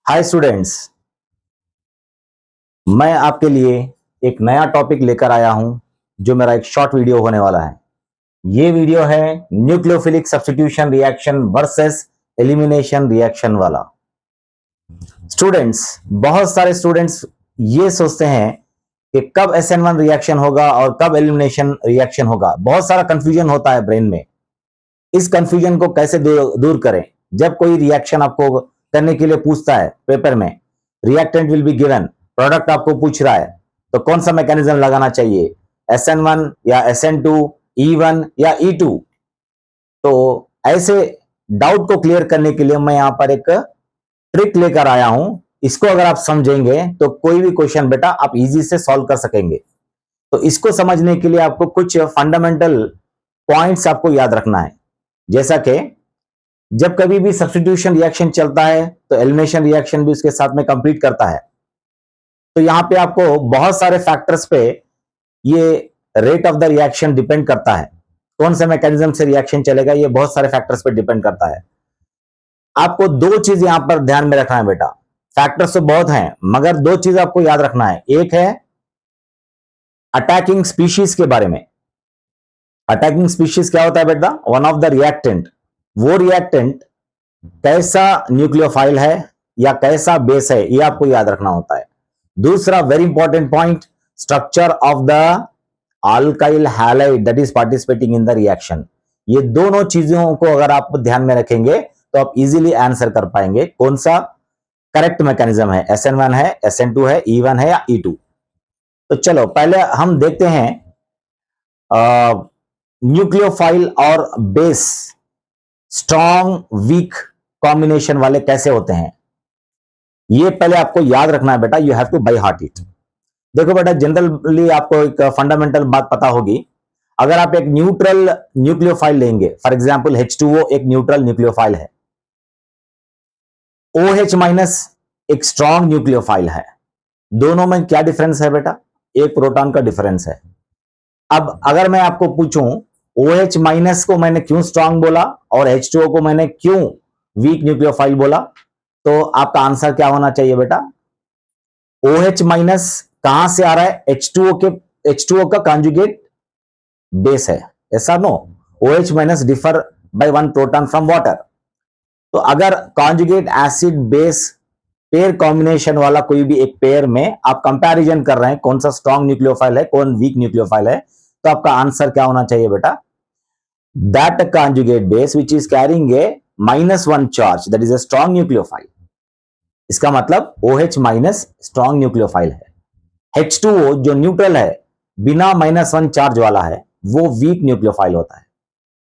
Hi students, मैं आपके लिए एक नया टॉपिक लेकर आया हूं जो मेरा एक शॉर्ट वीडियो होने वाला है। ये वीडियो है nucleophilic substitution reaction versus elimination reaction वाला। स्टूडेंट्स, बहुत सारे स्टूडेंट्स ये सोचते हैं कि कब SN1 रिएक्शन होगा और कब एलिमिनेशन रिएक्शन होगा। बहुत सारा कंफ्यूजन होता है ब्रेन में। इस कंफ्यूजन को कैसे दूर करें? जब कोई रिएक्शन आपको करने के लिए पूछता है पेपर में, reactant will be given, product आपको पूछ रहा है, तो कौन सा मैकेनिज्म लगाना चाहिए, SN1 या SN2, E1 या E2? तो ऐसे डाउट को क्लियर करने के लिए मैं यहां पर एक ट्रिक लेकर आया हूं। इसको अगर आप समझेंगे तो कोई भी क्वेश्चन बेटा आप इजी से सॉल्व कर सकेंगे। तो इसको समझने के लिए आपको कुछ फंडामेंटल पॉइंट्स आपको याद रखना है। जैसा कि जब कभी भी सब्स्टिट्यूशन रिएक्शन चलता है तो एलिमिनेशन रिएक्शन भी उसके साथ में कंप्लीट करता है। तो यहां पे आपको बहुत सारे फैक्टर्स पे ये rate of the reaction depend करता है। कौन से मैकेनिज्म से रिएक्शन चलेगा, ये बहुत सारे फैक्टर्स पे डिपेंड करता है। आपको दो चीज यहां पर ध्यान में रखना है बेटा। फैक्टर्स तो बहुत हैं, मगर दो चीज आपको याद रखना है। एक है अटैकिंग स्पीशीज के बारे में। अटैकिंग स्पीशीज क्या होता है बेटा? One of the reactant. वो रिएक्टेंट कैसा न्यूक्लियोफाइल है या कैसा बेस है, ये आपको याद रखना होता है। दूसरा very important point, structure of the alkyl halide that is participating in the reaction. ये दोनों चीजों को अगर आप ध्यान में रखेंगे तो आप इजीली आंसर कर पाएंगे कौन सा करेक्ट मैकेनिज्म है, SN1 है, SN2 है, E1 है या E2। तो चलो पहले हम देखते हैं न्यूक्लियोफाइल और बेस स्ट्रॉन्ग वीक कॉम्बिनेशन वाले कैसे होते हैं, ये पहले आपको याद रखना है बेटा। You have to by heart it. देखो बेटा, जनरली आपको एक फंडामेंटल बात पता होगी। अगर आप एक न्यूट्रल न्यूक्लियोफाइल लेंगे, फॉर एग्जांपल H2O एक न्यूट्रल न्यूक्लियोफाइल है, OH माइनस एक स्ट्रॉन्ग न्यूक्लियोफाइल है। दोनों में क्या डिफरेंस है बेटा? एक प्रोटॉन का डिफरेंस है। अब अगर मैं आपको पूछूं OH माइनस को मैंने क्यों स्ट्रॉन्ग बोला और H2O को मैंने क्यों वीक न्यूक्लियोफाइल बोला, तो आपका आंसर क्या होना चाहिए बेटा? OH माइनस कहां से आ रहा है? H2O का कॉन्जुगेट बेस है, ऐसा नो। OH minus differ by one proton from water. तो अगर conjugate acid base pair combination वाला कोई भी एक पेयर में आप कंपैरिजन कर रहे हैं कौन सा स्ट्रॉन्ग न्यूक्लियोफाइल है, कौन वीक न्यूक्लियोफाइल है, तो आपका आंसर क्या होना चाहिए बेटा? That conjugate base which is carrying a -1 charge that is a strong nucleophile. इसका मतलब OH माइनस स्ट्रॉन्ग न्यूक्लियोफाइल है। H2O जो न्यूट्रल है, बिना -1 चार्ज वाला है, वो वीक न्यूक्लियोफाइल होता है।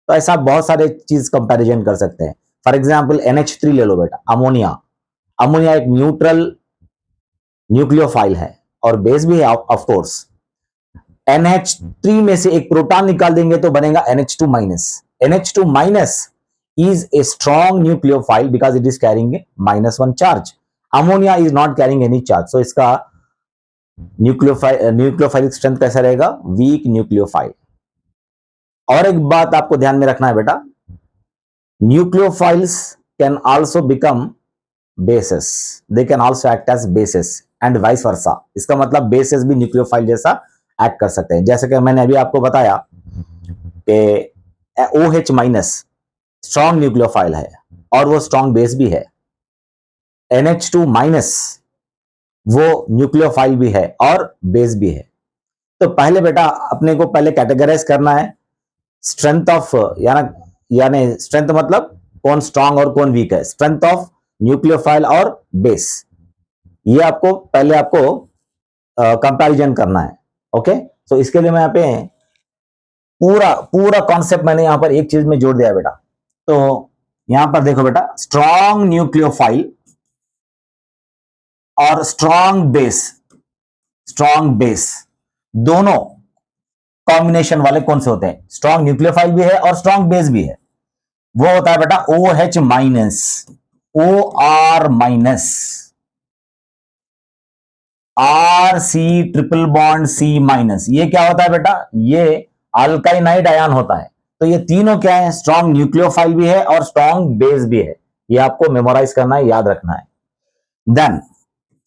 तो ऐसा बहुत सारे चीज कंपैरिजन कर सकते हैं। फॉर एग्जांपल NH3 ले लो बेटा, अमोनिया। अमोनिया एक न्यूट्रल न्यूक्लियोफाइल है और बेस भी है ऑफ कोर्स। NH3 में से एक प्रोटॉन निकाल देंगे तो बनेगा NH2 minus. NH2 minus is a strong nucleophile because it is carrying a -1 charge. Ammonia is not carrying any charge, so इसका न्यूक्लियोफाइलिक स्ट्रेंथ कैसा रहेगा? Weak nucleophile. और एक बात आपको ध्यान में रखना है बेटा, nucleophiles can also become bases, they can also act as bases and vice versa. इसका मतलब बेसेस भी न्यूक्लियोफाइल जैसा एक्ट कर सकते हैं। जैसे कि मैंने अभी आपको बताया कि OH माइनस स्ट्रॉन्ग न्यूक्लियोफाइल है और वो स्ट्रॉन्ग बेस भी है। NH2 माइनस वो न्यूक्लियोफाइल भी है और बेस भी है। तो पहले बेटा अपने को पहले कैटेगराइज करना है स्ट्रेंथ ऑफ, यानी स्ट्रेंथ मतलब कौन स्ट्रॉन्ग और कौन वीक है, स्ट्रेंथ ऑफ न्यूक्लियोफाइल और बेस। ये आपको पहले आपको कंपैरिजन करना है। ओके, तो इसके लिए मैं यहाँ पे पूरा पूरा कॉन्सेप्ट मैंने यहां पर एक चीज में जोड़ दिया बेटा। तो यहां पर देखो बेटा, स्ट्रॉन्ग न्यूक्लियोफाइल और स्ट्रॉन्ग बेस दोनों कॉम्बिनेशन वाले कौन से होते हैं? स्ट्रॉन्ग न्यूक्लियोफाइल भी है और स्ट्रॉन्ग बेस भी है। वो होता है बेटा OH minus, OR minus, RC triple bond C minus. ये क्या होता है बेटा? ये अल्काइनाइड आयन होता है। तो ये तीनों क्या है? स्ट्रॉन्ग न्यूक्लियोफाइल भी है और स्ट्रॉन्ग बेस भी है। ये आपको मेमोराइज करना है, याद रखना है। देन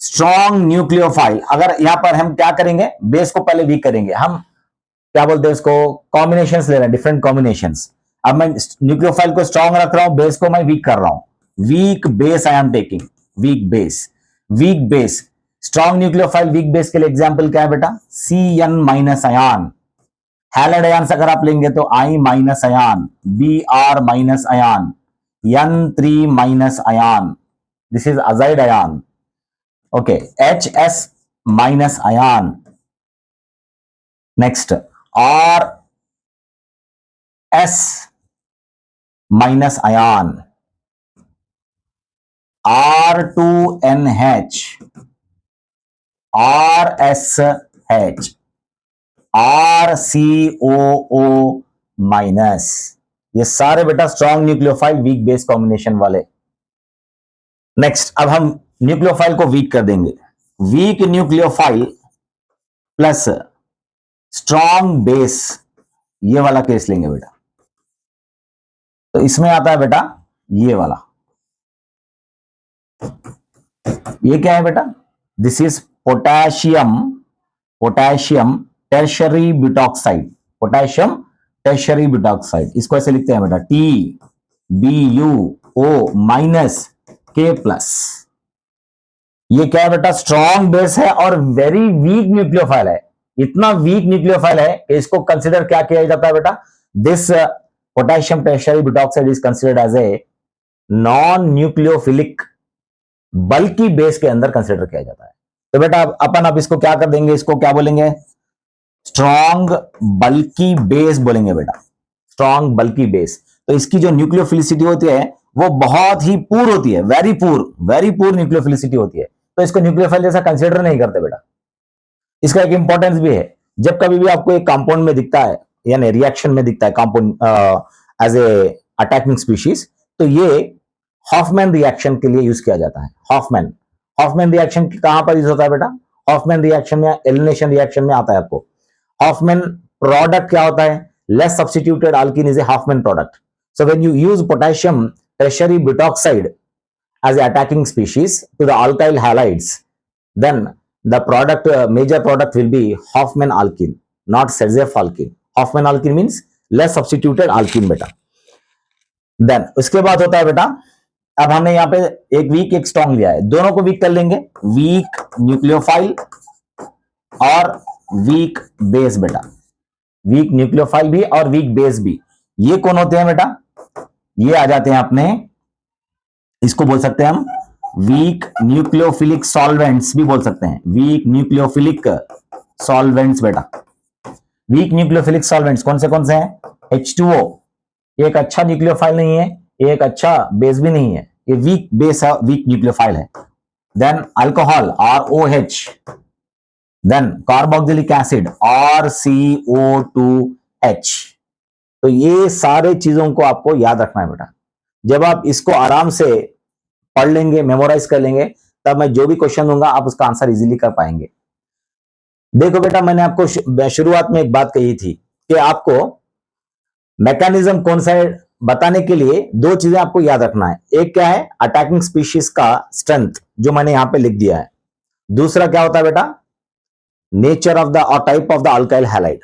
स्ट्रॉन्ग न्यूक्लियोफाइल, अगर यहां पर हम क्या करेंगे, बेस को पहले वीक करेंगे, हम क्या बोलते हैं उसको, कॉम्बिनेशंस ले रहे हैं, डिफरेंट कॉम्बिनेशंस। अब मैं न्यूक्लियोफाइल को स्ट्रॉन्ग रख रहा हूं, बेस को मैं वीक कर रहा हूं, weak base I am taking, weak base, week base. Strong nucleophile weak base के लिए एग्जांपल क्या है बेटा, CN minus ion. Halide ion अगर आप लेंगे तो I minus ion, Br minus ion, N3 minus ion, this is azide ion. Okay, HS minus ion. Next RS minus ion, R2NH, RSH, RCOO minus. ये सारे बेटा strong nucleophile weak base combination वाले। Next, अब हम nucleophile को week कर देंगे, week nucleophile plus strong base, ये वाला केस लेंगे बेटा। तो इसमें आता है बेटा ये वाला, ये क्या है बेटा, this is potassium, potassium tertiary butoxide, potassium tertiary butoxide, इसको ऐसे लिखते हैं बेटा TbUO माइनस K प्लस। ये क्या है बेटा, स्ट्रॉन्ग बेस है और वेरी वीक न्यूक्लियोफाइल है, इतना वीक न्यूक्लियोफाइल है कि इसको कंसिडर क्या किया जाता है बेटा, this potassium tertiary butoxide is considered as a non nucleophilic, bulky base के अंदर कंसिडर किया जाता है। तो बेटा अपन अब इसको क्या कर देंगे, इसको क्या बोलेंगे, स्ट्रॉन्ग बल्कि बेस बोलेंगे बेटा, स्ट्रॉन्ग बल्कि बेस। तो इसकी जो न्यूक्लियोफिलिसिटी होती है वो बहुत ही पूर होती है, वेरी पूर न्यूक्लियोफिलिसिटी होती है, तो इसको न्यूक्लियोफाइल जैसा कंसिडर नहीं करते बेटा। इसका एक इंपॉर्टेंस भी है, जब कभी भी आपको एक कंपाउंड में दिखता है यानी रिएक्शन में दिखता है compound as a attacking species, तो ये हॉफमैन रिएक्शन के लिए यूज किया जाता है। हॉफमैन, हॉफमैन रिएक्शन कहां पर यूज होता है बेटा, हॉफमैन रिएक्शन में, एलिमिनेशन रिएक्शन में आता है आपको। हॉफमैन प्रोडक्ट क्या होता है, less substituted alkene is a Hofmann product. So when you use potassium tertiary butoxide as an attacking species to the alkyl halides, then the product, major product will be Hoffman alkene, not Selzeff alkene. Hoffman alkene means less substituted alkene बेटा। then उसके बाद होता है बेटा, अब हमने यहाँ पे एक वीक एक स्ट्रॉन्ग लिया है, दोनों को वीक कर लेंगे, वीक न्यूक्लियोफाइल और वीक बेस बेटा, वीक न्यूक्लियोफाइल भी और वीक बेस भी। ये कौन होते हैं बेटा, ये आ जाते हैं अपने, इसको बोल सकते हैं हम वीक न्यूक्लियोफिलिक सॉल्वेंट्स भी बोल सकते हैं, वीक न्यूक्लियोफिलिक सॉल्वेंट्स बेटा। वीक न्यूक्लियोफिलिक सॉल्वेंट्स कौन से हैं, H2O, एक अच्छा न्यूक्लियोफाइल नहीं है, एक अच्छा बेस भी नहीं है, ये वीक बेस है, वीक न्यूक्लियोफाइल है। Then alcohol ROH, then carboxylic acid RCO2H। तो ये सारे चीजों को आपको याद रखना है बेटा। जब आप इसको आराम से पढ़ लेंगे, मेमोराइज कर लेंगे, तब मैं जो भी क्वेश्चन दूंगा आप उसका आंसर इजीली कर पाएंगे। देखो बेटा, मैंने आपको शुरुआत में एक बात कही थी कि आपको मैकेनिज्म कौन सा है बताने के लिए दो चीजें आपको याद रखना है, एक क्या है, अटैकिंग स्पीशीज का स्ट्रेंथ जो मैंने यहां पे लिख दिया है, दूसरा क्या होता है बेटा, नेचर ऑफ द और type of the alkyl halide,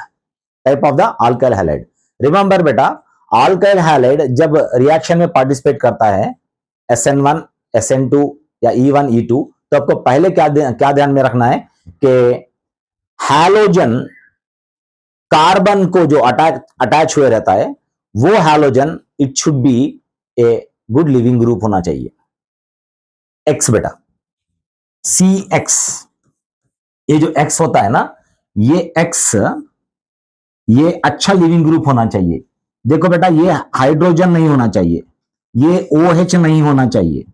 type of the alkyl halide. Remember बेटा, अल्काइल हैलाइड जब रिएक्शन में पार्टिसिपेट करता है, SN1 SN2 या E1 E2, तो आपको पहले क्या ध्यान में रखना है कि हैलोजन कार्बन को जो अटैच हुए रहता है, वो halogen it should B a good leaving group होना चाहिए। X बेटा, CX, ये जो X होता है ना, ये X, ये अच्छा लिविंग ग्रुप होना चाहिए। देखो बेटा, ये हाइड्रोजन नहीं होना चाहिए, ये OH नहीं होना चाहिए,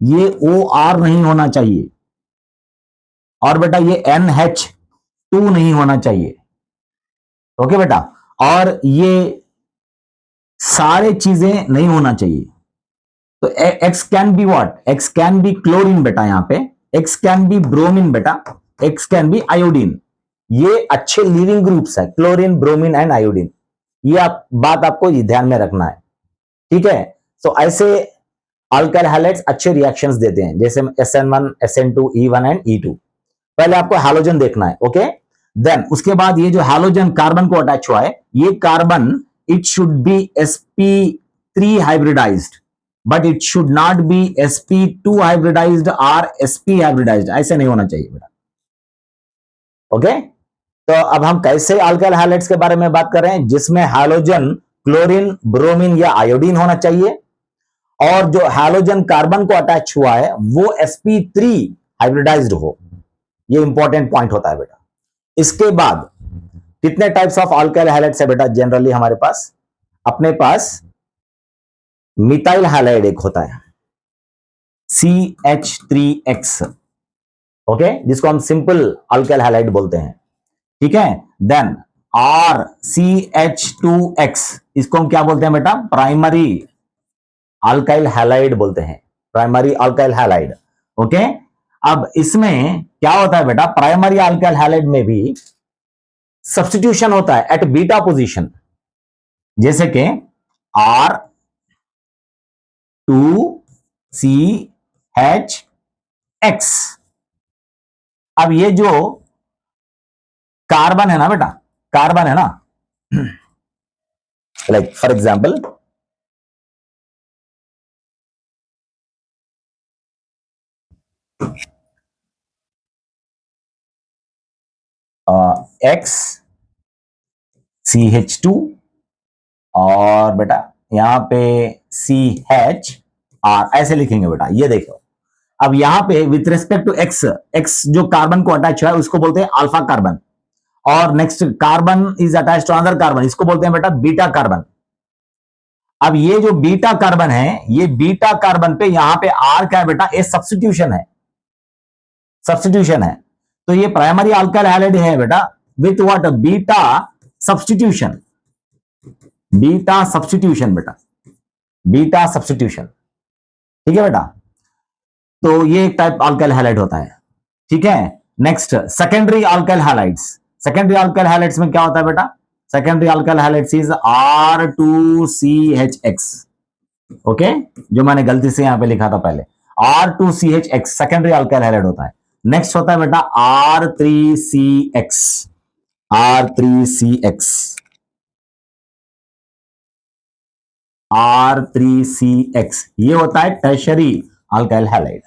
ये OR नहीं होना चाहिए, और बेटा ये NH2 नहीं होना चाहिए। ओके बेटा, और ये सारे चीजें नहीं होना चाहिए। तो X can be what, X can be chlorine बेटा, यहां पे X कैन बी ब्रोमीन बेटा, X कैन बी आयोडीन। ये अच्छे लिविंग ग्रुप्स है, क्लोरीन, ब्रोमीन एंड आयोडीन। ये बात आपको ध्यान में रखना है, ठीक है। तो ऐसे अल्काइल हैलाइड्स अच्छे रिएक्शंस देते हैं, जैसे SN1, SN2, E1 and E2। पहले आपको हैलोजन देखना है, ओके। देन उसके बाद ये जो हैलोजन कार्बन को अटैच हुआ है, ये carbon it should be sp3 hybridised, but it should not be sp2 hybridised और sp हाइब्रिडाइज्ड, ऐसे नहीं होना चाहिए बेटा, ओके। तो अब हम कैसे अल्काइल हैलाइड्स के बारे में बात कर रहे हैं, जिसमें हैलोजन क्लोरीन, ब्रोमीन या आयोडीन होना चाहिए, और जो हैलोजन कार्बन को अटैच हुआ है वो sp3 हाइब्रिडाइज्ड हो। ये इंपॉर्टेंट पॉइंट होता है बेटा। इसके बाद कितने टाइप्स ऑफ अल्काइल हैलाइड्स है बेटा जनरली हमारे पास? अपने पास मिथाइल हैलाइड एक होता है CH3X, ओके, जिसको हम सिंपल अल्काइल हैलाइड बोलते हैं, ठीक है। देन RCH2X, इसको हम क्या बोलते हैं बेटा? प्राइमरी अल्काइल हैलाइड बोलते हैं, प्राइमरी अल्काइल हैलाइड, ओके। अब इसमें क्या होता है बेटा, प्राइमरी अल्काइल हैलाइड में भी सब्स्टिट्यूशन होता है एट बीटा पोजीशन, जैसे कि R2CH। अब ये जो कार्बन है ना बेटा, कार्बन है ना, लाइक फॉर एग्जाम्पल XCH2 और बेटा यहां पे CHR, ऐसे लिखेंगे बेटा। ये देखो, अब यहां पे विथ रिस्पेक्ट टू एक्स जो कार्बन को अटैच हुआ है उसको बोलते हैं अल्फा कार्बन, और next carbon is attach to other carbon, इसको बोलते हैं बेटा बीटा कार्बन। अब ये जो बीटा कार्बन है, ये बीटा कार्बन पे यहां पे आर क्या है बेटा? ए सब्स्टिट्यूशन है, सब्स्टिट्यूशन है। तो ये प्राइमरी अल्काइल हैलाइड है बेटा with what? Beta substitution, beta substitution बेटा, बीटा सब्स्टिट्यूशन, ठीक है बेटा। तो ये एक टाइप अल्काइल हैलाइड होता है, ठीक है। Next secondary alkyl halides, secondary alkyl halides में क्या होता है बेटा? Secondary alkyl halides is R2CHX, okay, जो मैंने गलती से यहां पे लिखा था पहले, R2CHX सेकेंडरी अल्काइल हैलाइड होता है। नेक्स्ट होता है बेटा R3CX, R3CX, R3CX, ये होता है टर्शरी अल्काइल हैलाइड।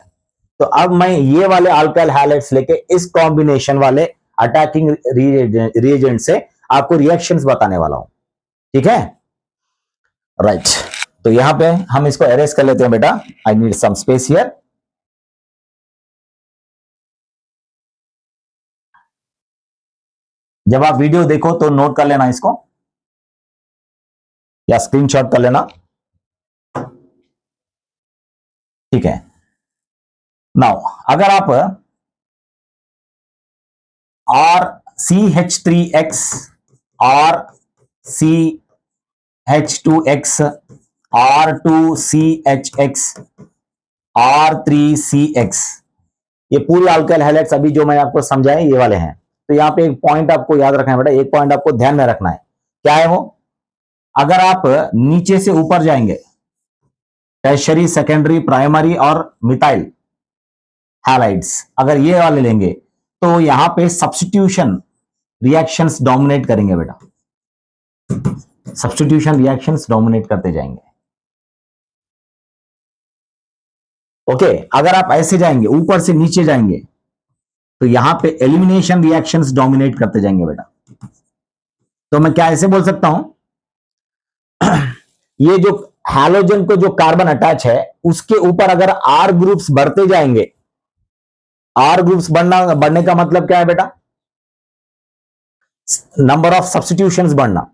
तो अब मैं ये वाले अल्काइल हैलाइड्स लेके इस कॉम्बिनेशन वाले अटैकिंग रिएजेंट से आपको रिएक्शंस बताने वाला हूं, ठीक है, राइट। तो यहां पे हम इसको एरेज कर लेते हैं बेटा, I need some space here. जब आप वीडियो देखो तो नोट कर लेना इसको या स्क्रीनशॉट कर लेना, ठीक है। नाउ अगर आप RCH3X, RCH2X, R2CHX, R3CX, ये पूरे अल्काइल हैलाइड्स अभी जो मैं आपको समझाए ये वाले हैं। तो यहां पे एक पॉइंट आपको याद रखना है बेटा, एक पॉइंट आपको ध्यान में रखना है। क्या है वो? अगर आप नीचे से ऊपर जाएंगे, टर्शरी, सेकेंडरी, प्राइमरी और मिथाइल हैलाइड्स, अगर ये वाले लेंगे तो यहां पे सब्स्टिट्यूशन रिएक्शंस डोमिनेट करेंगे बेटा, सब्स्टिट्यूशन रिएक्शंस डोमिनेट करते जाएंगे, ओके। अगर आप ऐसे जाएंगे, ऊपर से नीचे जाएंगे, तो यहां पे एलिमिनेशन रिएक्शंस डोमिनेट करते जाएंगे बेटा। तो मैं क्या ऐसे बोल सकता हूं, ये जो हैलोजन को जो कार्बन अटैच है उसके ऊपर अगर आर ग्रुप्स बढ़ते जाएंगे, आर ग्रुप्स बढ़ने का मतलब क्या है बेटा? नंबर ऑफ सब्स्टिट्यूशंस बढ़ना।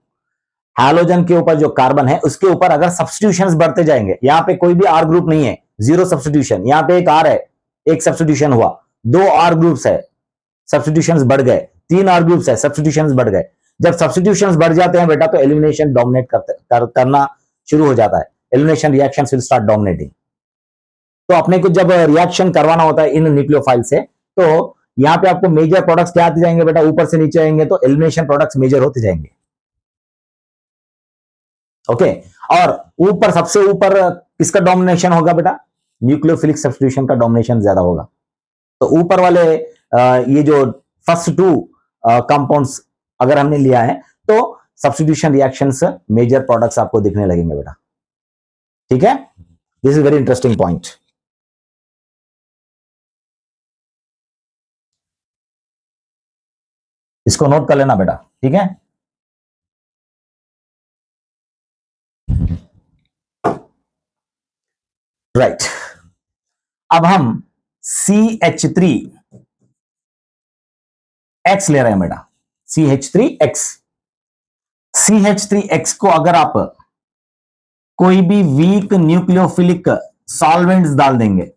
हैलोजन के ऊपर जो कार्बन है उसके ऊपर अगर सब्स्टिट्यूशंस बढ़ते जाएंगे, यहां पे कोई भी आर ग्रुप नहीं है, जीरो सब्स्टिट्यूशन, यहां पे एक आर है, एक सब्स्टिट्यूशन हुआ, दो आर ग्रुप्स है, सब्स्टिट्यूशंस बढ़ गए, तीन आर ग्रुप्स है, सब्स्टिट्यूशंस बढ़ गए। जब सब्स्टिट्यूशंस बढ़ जाते हैं बेटा तो एलिमिनेशन डोमिनेट करना शुरू हो जाता है, elimination reactions will start dominating. तो अपने को जब रिएक्शन करवाना होता है इन न्यूक्लियोफाइल से, तो यहां पे आपको मेजर प्रोडक्ट्स क्या आते जाएंगे बेटा? ऊपर से नीचे आएंगे तो एलिमिनेशन प्रोडक्ट्स मेजर होते जाएंगे, ओके। और ऊपर, सबसे ऊपर किसका डोमिनेशन होगा बेटा? न्यूक्लियोफिलिक सब्स्टिट्यूशन का डोमिनेशन ज्यादा होगा। तो ऊपर वाले ये जो फर्स्ट टू कंपाउंड्स अगर हमने लिया है तो सब्स्टिट्यूशन रिएक्शंस मेजर प्रोडक्ट्स आपको दिखने लगेंगे बेटा। ठीक है, this is very interesting point. इसको नोट कर लेना बेटा, ठीक है। राइट, अब हम CH3X ले रहे हैं बेटा, CH3X। CH3X को अगर आप कोई भी वीक न्यूक्लियोफिलिक सॉल्वेंट्स डाल देंगे,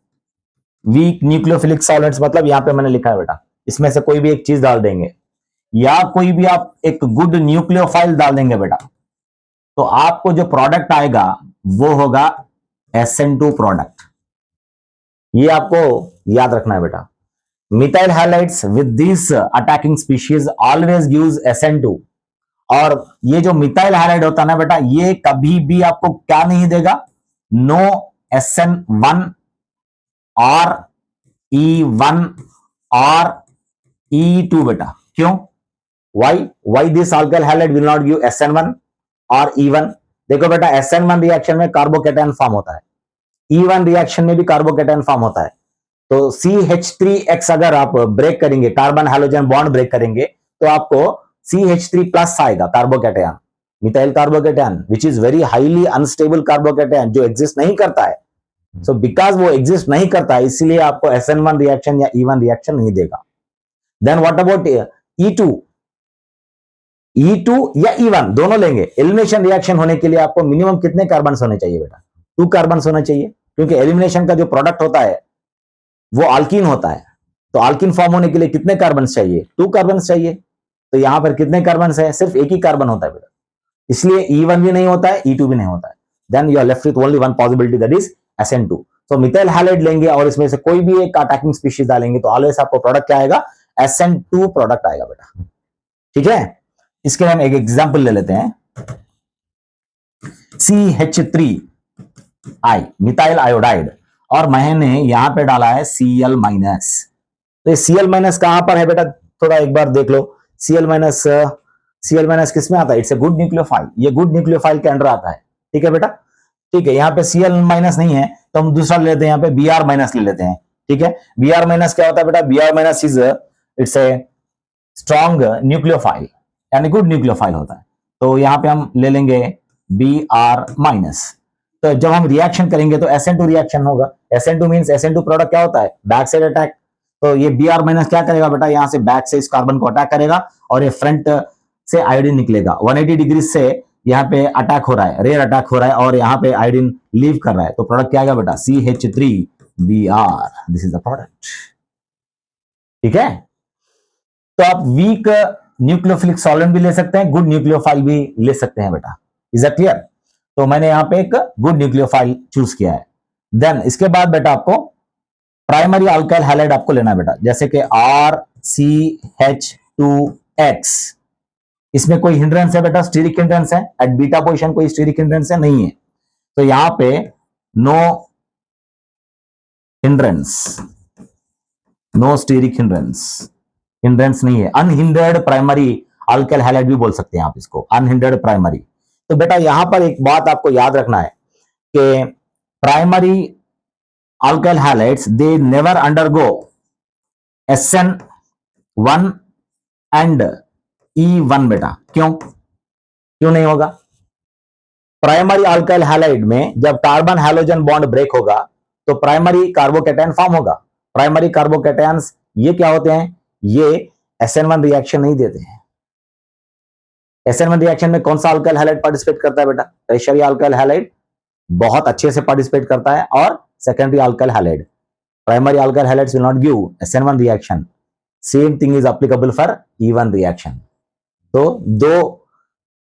वीक न्यूक्लियोफिलिक सॉल्वेंट्स मतलब यहां पे मैंने लिखा है बेटा, इसमें से कोई भी एक चीज डाल देंगे या कोई भी आप एक गुड न्यूक्लियोफाइल डाल देंगे बेटा, तो आपको जो प्रोडक्ट आएगा वो होगा SN2 प्रोडक्ट। ये आपको याद रखना है बेटा। Methyl halides with this attacking species always gives SN2। और ये जो मिथाइल हैलाइड होता है ना बेटा, ये कभी भी आपको क्या नहीं देगा? नो SN1 और E1 और E2 बेटा। क्यों? Why this alkyl halide will not give SN1 और E1? देखो बेटा, SN1 रिएक्शन में कार्बोकेटायन फॉर्म होता है, E1 रिएक्शन में भी कार्बोकेटायन फॉर्म होता है। तो CH3X अगर आप ब्रेक करेंगे, कार्बन हैलोजन बॉन्ड ब्रेक करेंगे, तो आपको CH3 प्लस आएगा carbocation, methyl carbocation, which is very highly unstable carbocation, जो एग्जिस्ट नहीं करता है। सो बिकॉज वो एग्जिस्ट नहीं करता है, इसीलिए आपको SN1 रिएक्शन या E1 रिएक्शन नहीं देगा। Then what about E2? E2 या E1 दोनों लेंगे। एलिमिनेशन रिएक्शन होने के लिए आपको मिनिमम कितने कार्बन होने चाहिए बेटा? 2 कार्बन होने चाहिए, क्योंकि एलिमिनेशन का जो प्रोडक्ट होता है वो अल्कीन होता है। तो अल्कीन फॉर्म होने के लिए कितने कार्बन चाहिए? 2 कार्बन चाहिए। तो यहां पर कितने कार्बन है? सिर्फ एक ही कार्बन होता है बेटा, इसलिए E1 भी नहीं होता है, E2 भी नहीं होता है। Then you are left with only one possibility, that is SN2। तो मिथाइल हैलाइड लेंगे और इसमें से कोई भी एक अटैकिंग स्पीशीज डालेंगे तो ऑलवेज आपको प्रोडक्ट क्या आएगा? SN2 प्रोडक्ट आएगा बेटा। ठीक है, इसके लिए हम एक एग्जांपल ले लेते हैं। CH3I मिथाइल आयोडाइड, और मैंने यहां पे डाला है Cl माइनस। तो ये Cl माइनस कहां पर है बेटा? थोड़ा एक बार देख लो। Cl माइनस किस में आता है? इट्स ए गुड न्यूक्लियोफाइल, ये गुड न्यूक्लियोफाइल के अंडर आता है। ठीक है बेटा, ठीक है। यहाँ पे Cl माइनस नहीं है तो हम दूसरा ले लेते हैं, यहाँ पे Br माइनस ले लेते हैं। ठीक है, Br माइनस क्या होता है बेटा? Br minus is it's a strong nucleophile, यानी गुड न्यूक्लियोफाइल होता है। तो यहाँ पे हम ले लेंगे Br माइनस। तो जब हम रिएक्शन करेंगे तो SN2 रिएक्शन होगा। SN2 मींस SN2 प्रोडक्ट क्या होता है? Back side attack. तो ये Br माइनस क्या करेगा बेटा? यहां से बैक से इस कार्बन को अटैक करेगा और ये फ्रंट से आयोडीन निकलेगा। 180 डिग्री से यहाँ पे अटैक हो रहा है, रेयर अटैक हो रहा है, और यहाँ पे आयोडीन लीव कर रहा है। तो प्रोडक्ट क्या आएगा बेटा? CH3Br, this is the product. ठीक है, तो आप वीक न्यूक्लियोफिलिक सॉल्वेंट भी ले सकते हैं, गुड न्यूक्लियोफाइल भी ले सकते हैं बेटा। Is that clear? तो मैंने यहां पे एक गुड न्यूक्लियोफाइल चूज किया है। देन इसके बाद बेटा आपको प्राइमरी अल्काइल हैलाइड आपको लेना है बेटा, जैसे कि RCH2X। इसमें कोई हिंड्रेंस है बेटा? स्टीरिक हिंड्रेंस है एट बीटा पोजीशन, कोई स्टीरिक हिंड्रेंस है? नहीं है। तो यहां पे no hindrance, no steric hindrance नहीं है। अनहिंडर्ड प्राइमरी अल्काइल हैलाइड भी बोल सकते हैं आप इसको, अनहिंडर्ड प्राइमरी। तो बेटा यहां पर एक बात आपको याद रखना है कि primary alkyl halides they never undergo SN1 and E1 बेटा। क्यों नहीं होगा? प्राइमरी अल्काइल हैलाइड में जब कार्बन हैलोजन बॉन्ड ब्रेक होगा तो प्राइमरी कार्बोकेटायन फॉर्म होगा। प्राइमरी कार्बोकेटायंस ये क्या होते हैं? ये SN1 रिएक्शन नहीं देते हैं। SN1 रिएक्शन में कौन सा अल्काइल हैलाइड पार्टिसिपेट करता है बेटा? टर्शियरी अल्काइल हैलाइड बहुत अच्छे से पार्टिसिपेट करता है, और secondary alkyl halide. Primary alkyl halides will not give SN1 reaction. Same thing is applicable for E1 reaction. तो दो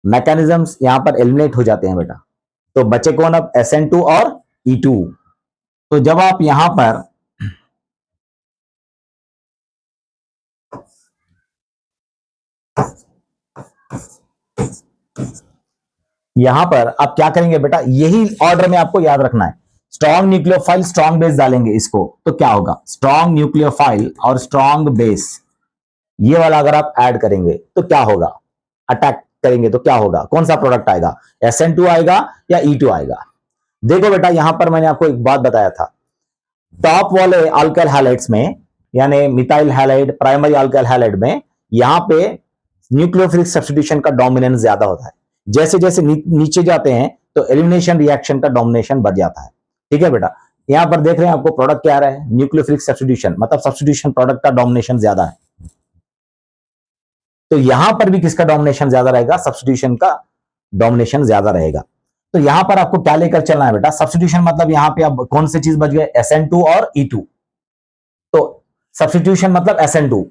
मैकेनिज्म्स यहां पर एलिमिनेट हो जाते हैं बेटा। तो बचे कौन अब? SN2 और E2। तो जब आप यहां पर आप क्या करेंगे बेटा? यही ऑर्डर में आपको याद रखना है। स्ट्रॉन्ग न्यूक्लियोफाइल स्ट्रॉन्ग बेस डालेंगे इसको तो क्या होगा, स्ट्रॉन्ग न्यूक्लियोफाइल और स्ट्रॉन्ग बेस, ये वाला अगर आप ऐड करेंगे तो क्या होगा, अटैक करेंगे तो क्या होगा, कौन सा प्रोडक्ट आएगा, SN2 आएगा या E2 आएगा। देखो बेटा यहां पर मैंने आपको एक बात बताया था, टॉप वाले अल्काइल हैलाइड्स में यानी methyl halide, primary alkyl halide में यहां पे न्यूक्लियोफिलिक सब्स्टिट्यूशन का डोमिनेंस ज्यादा होता है। जैसे जैसे नीचे जाते हैं तो एलिमिनेशन रिएक्शन का डोमिनेशन बढ़ जाता है। ठीक है बेटा, यहां पर देख रहे हैं आपको प्रोडक्ट क्या आ रहा है, न्यूक्लियोफिलिक सब्स्टिट्यूशन, मतलब सब्स्टिट्यूशन प्रोडक्ट का डोमिनेशन ज्यादा है। तो यहां पर भी किसका डोमिनेशन ज्यादा रहेगा, सब्स्टिट्यूशन का डोमिनेशन ज्यादा रहेगा। तो यहां पर आपको क्या लेकर चलना है बेटा, सब्स्टिट्यूशन मतलब यहां पे अब कौन सी चीज बच गए, SN2 और E2। तो सब्स्टिट्यूशन मतलब SN2,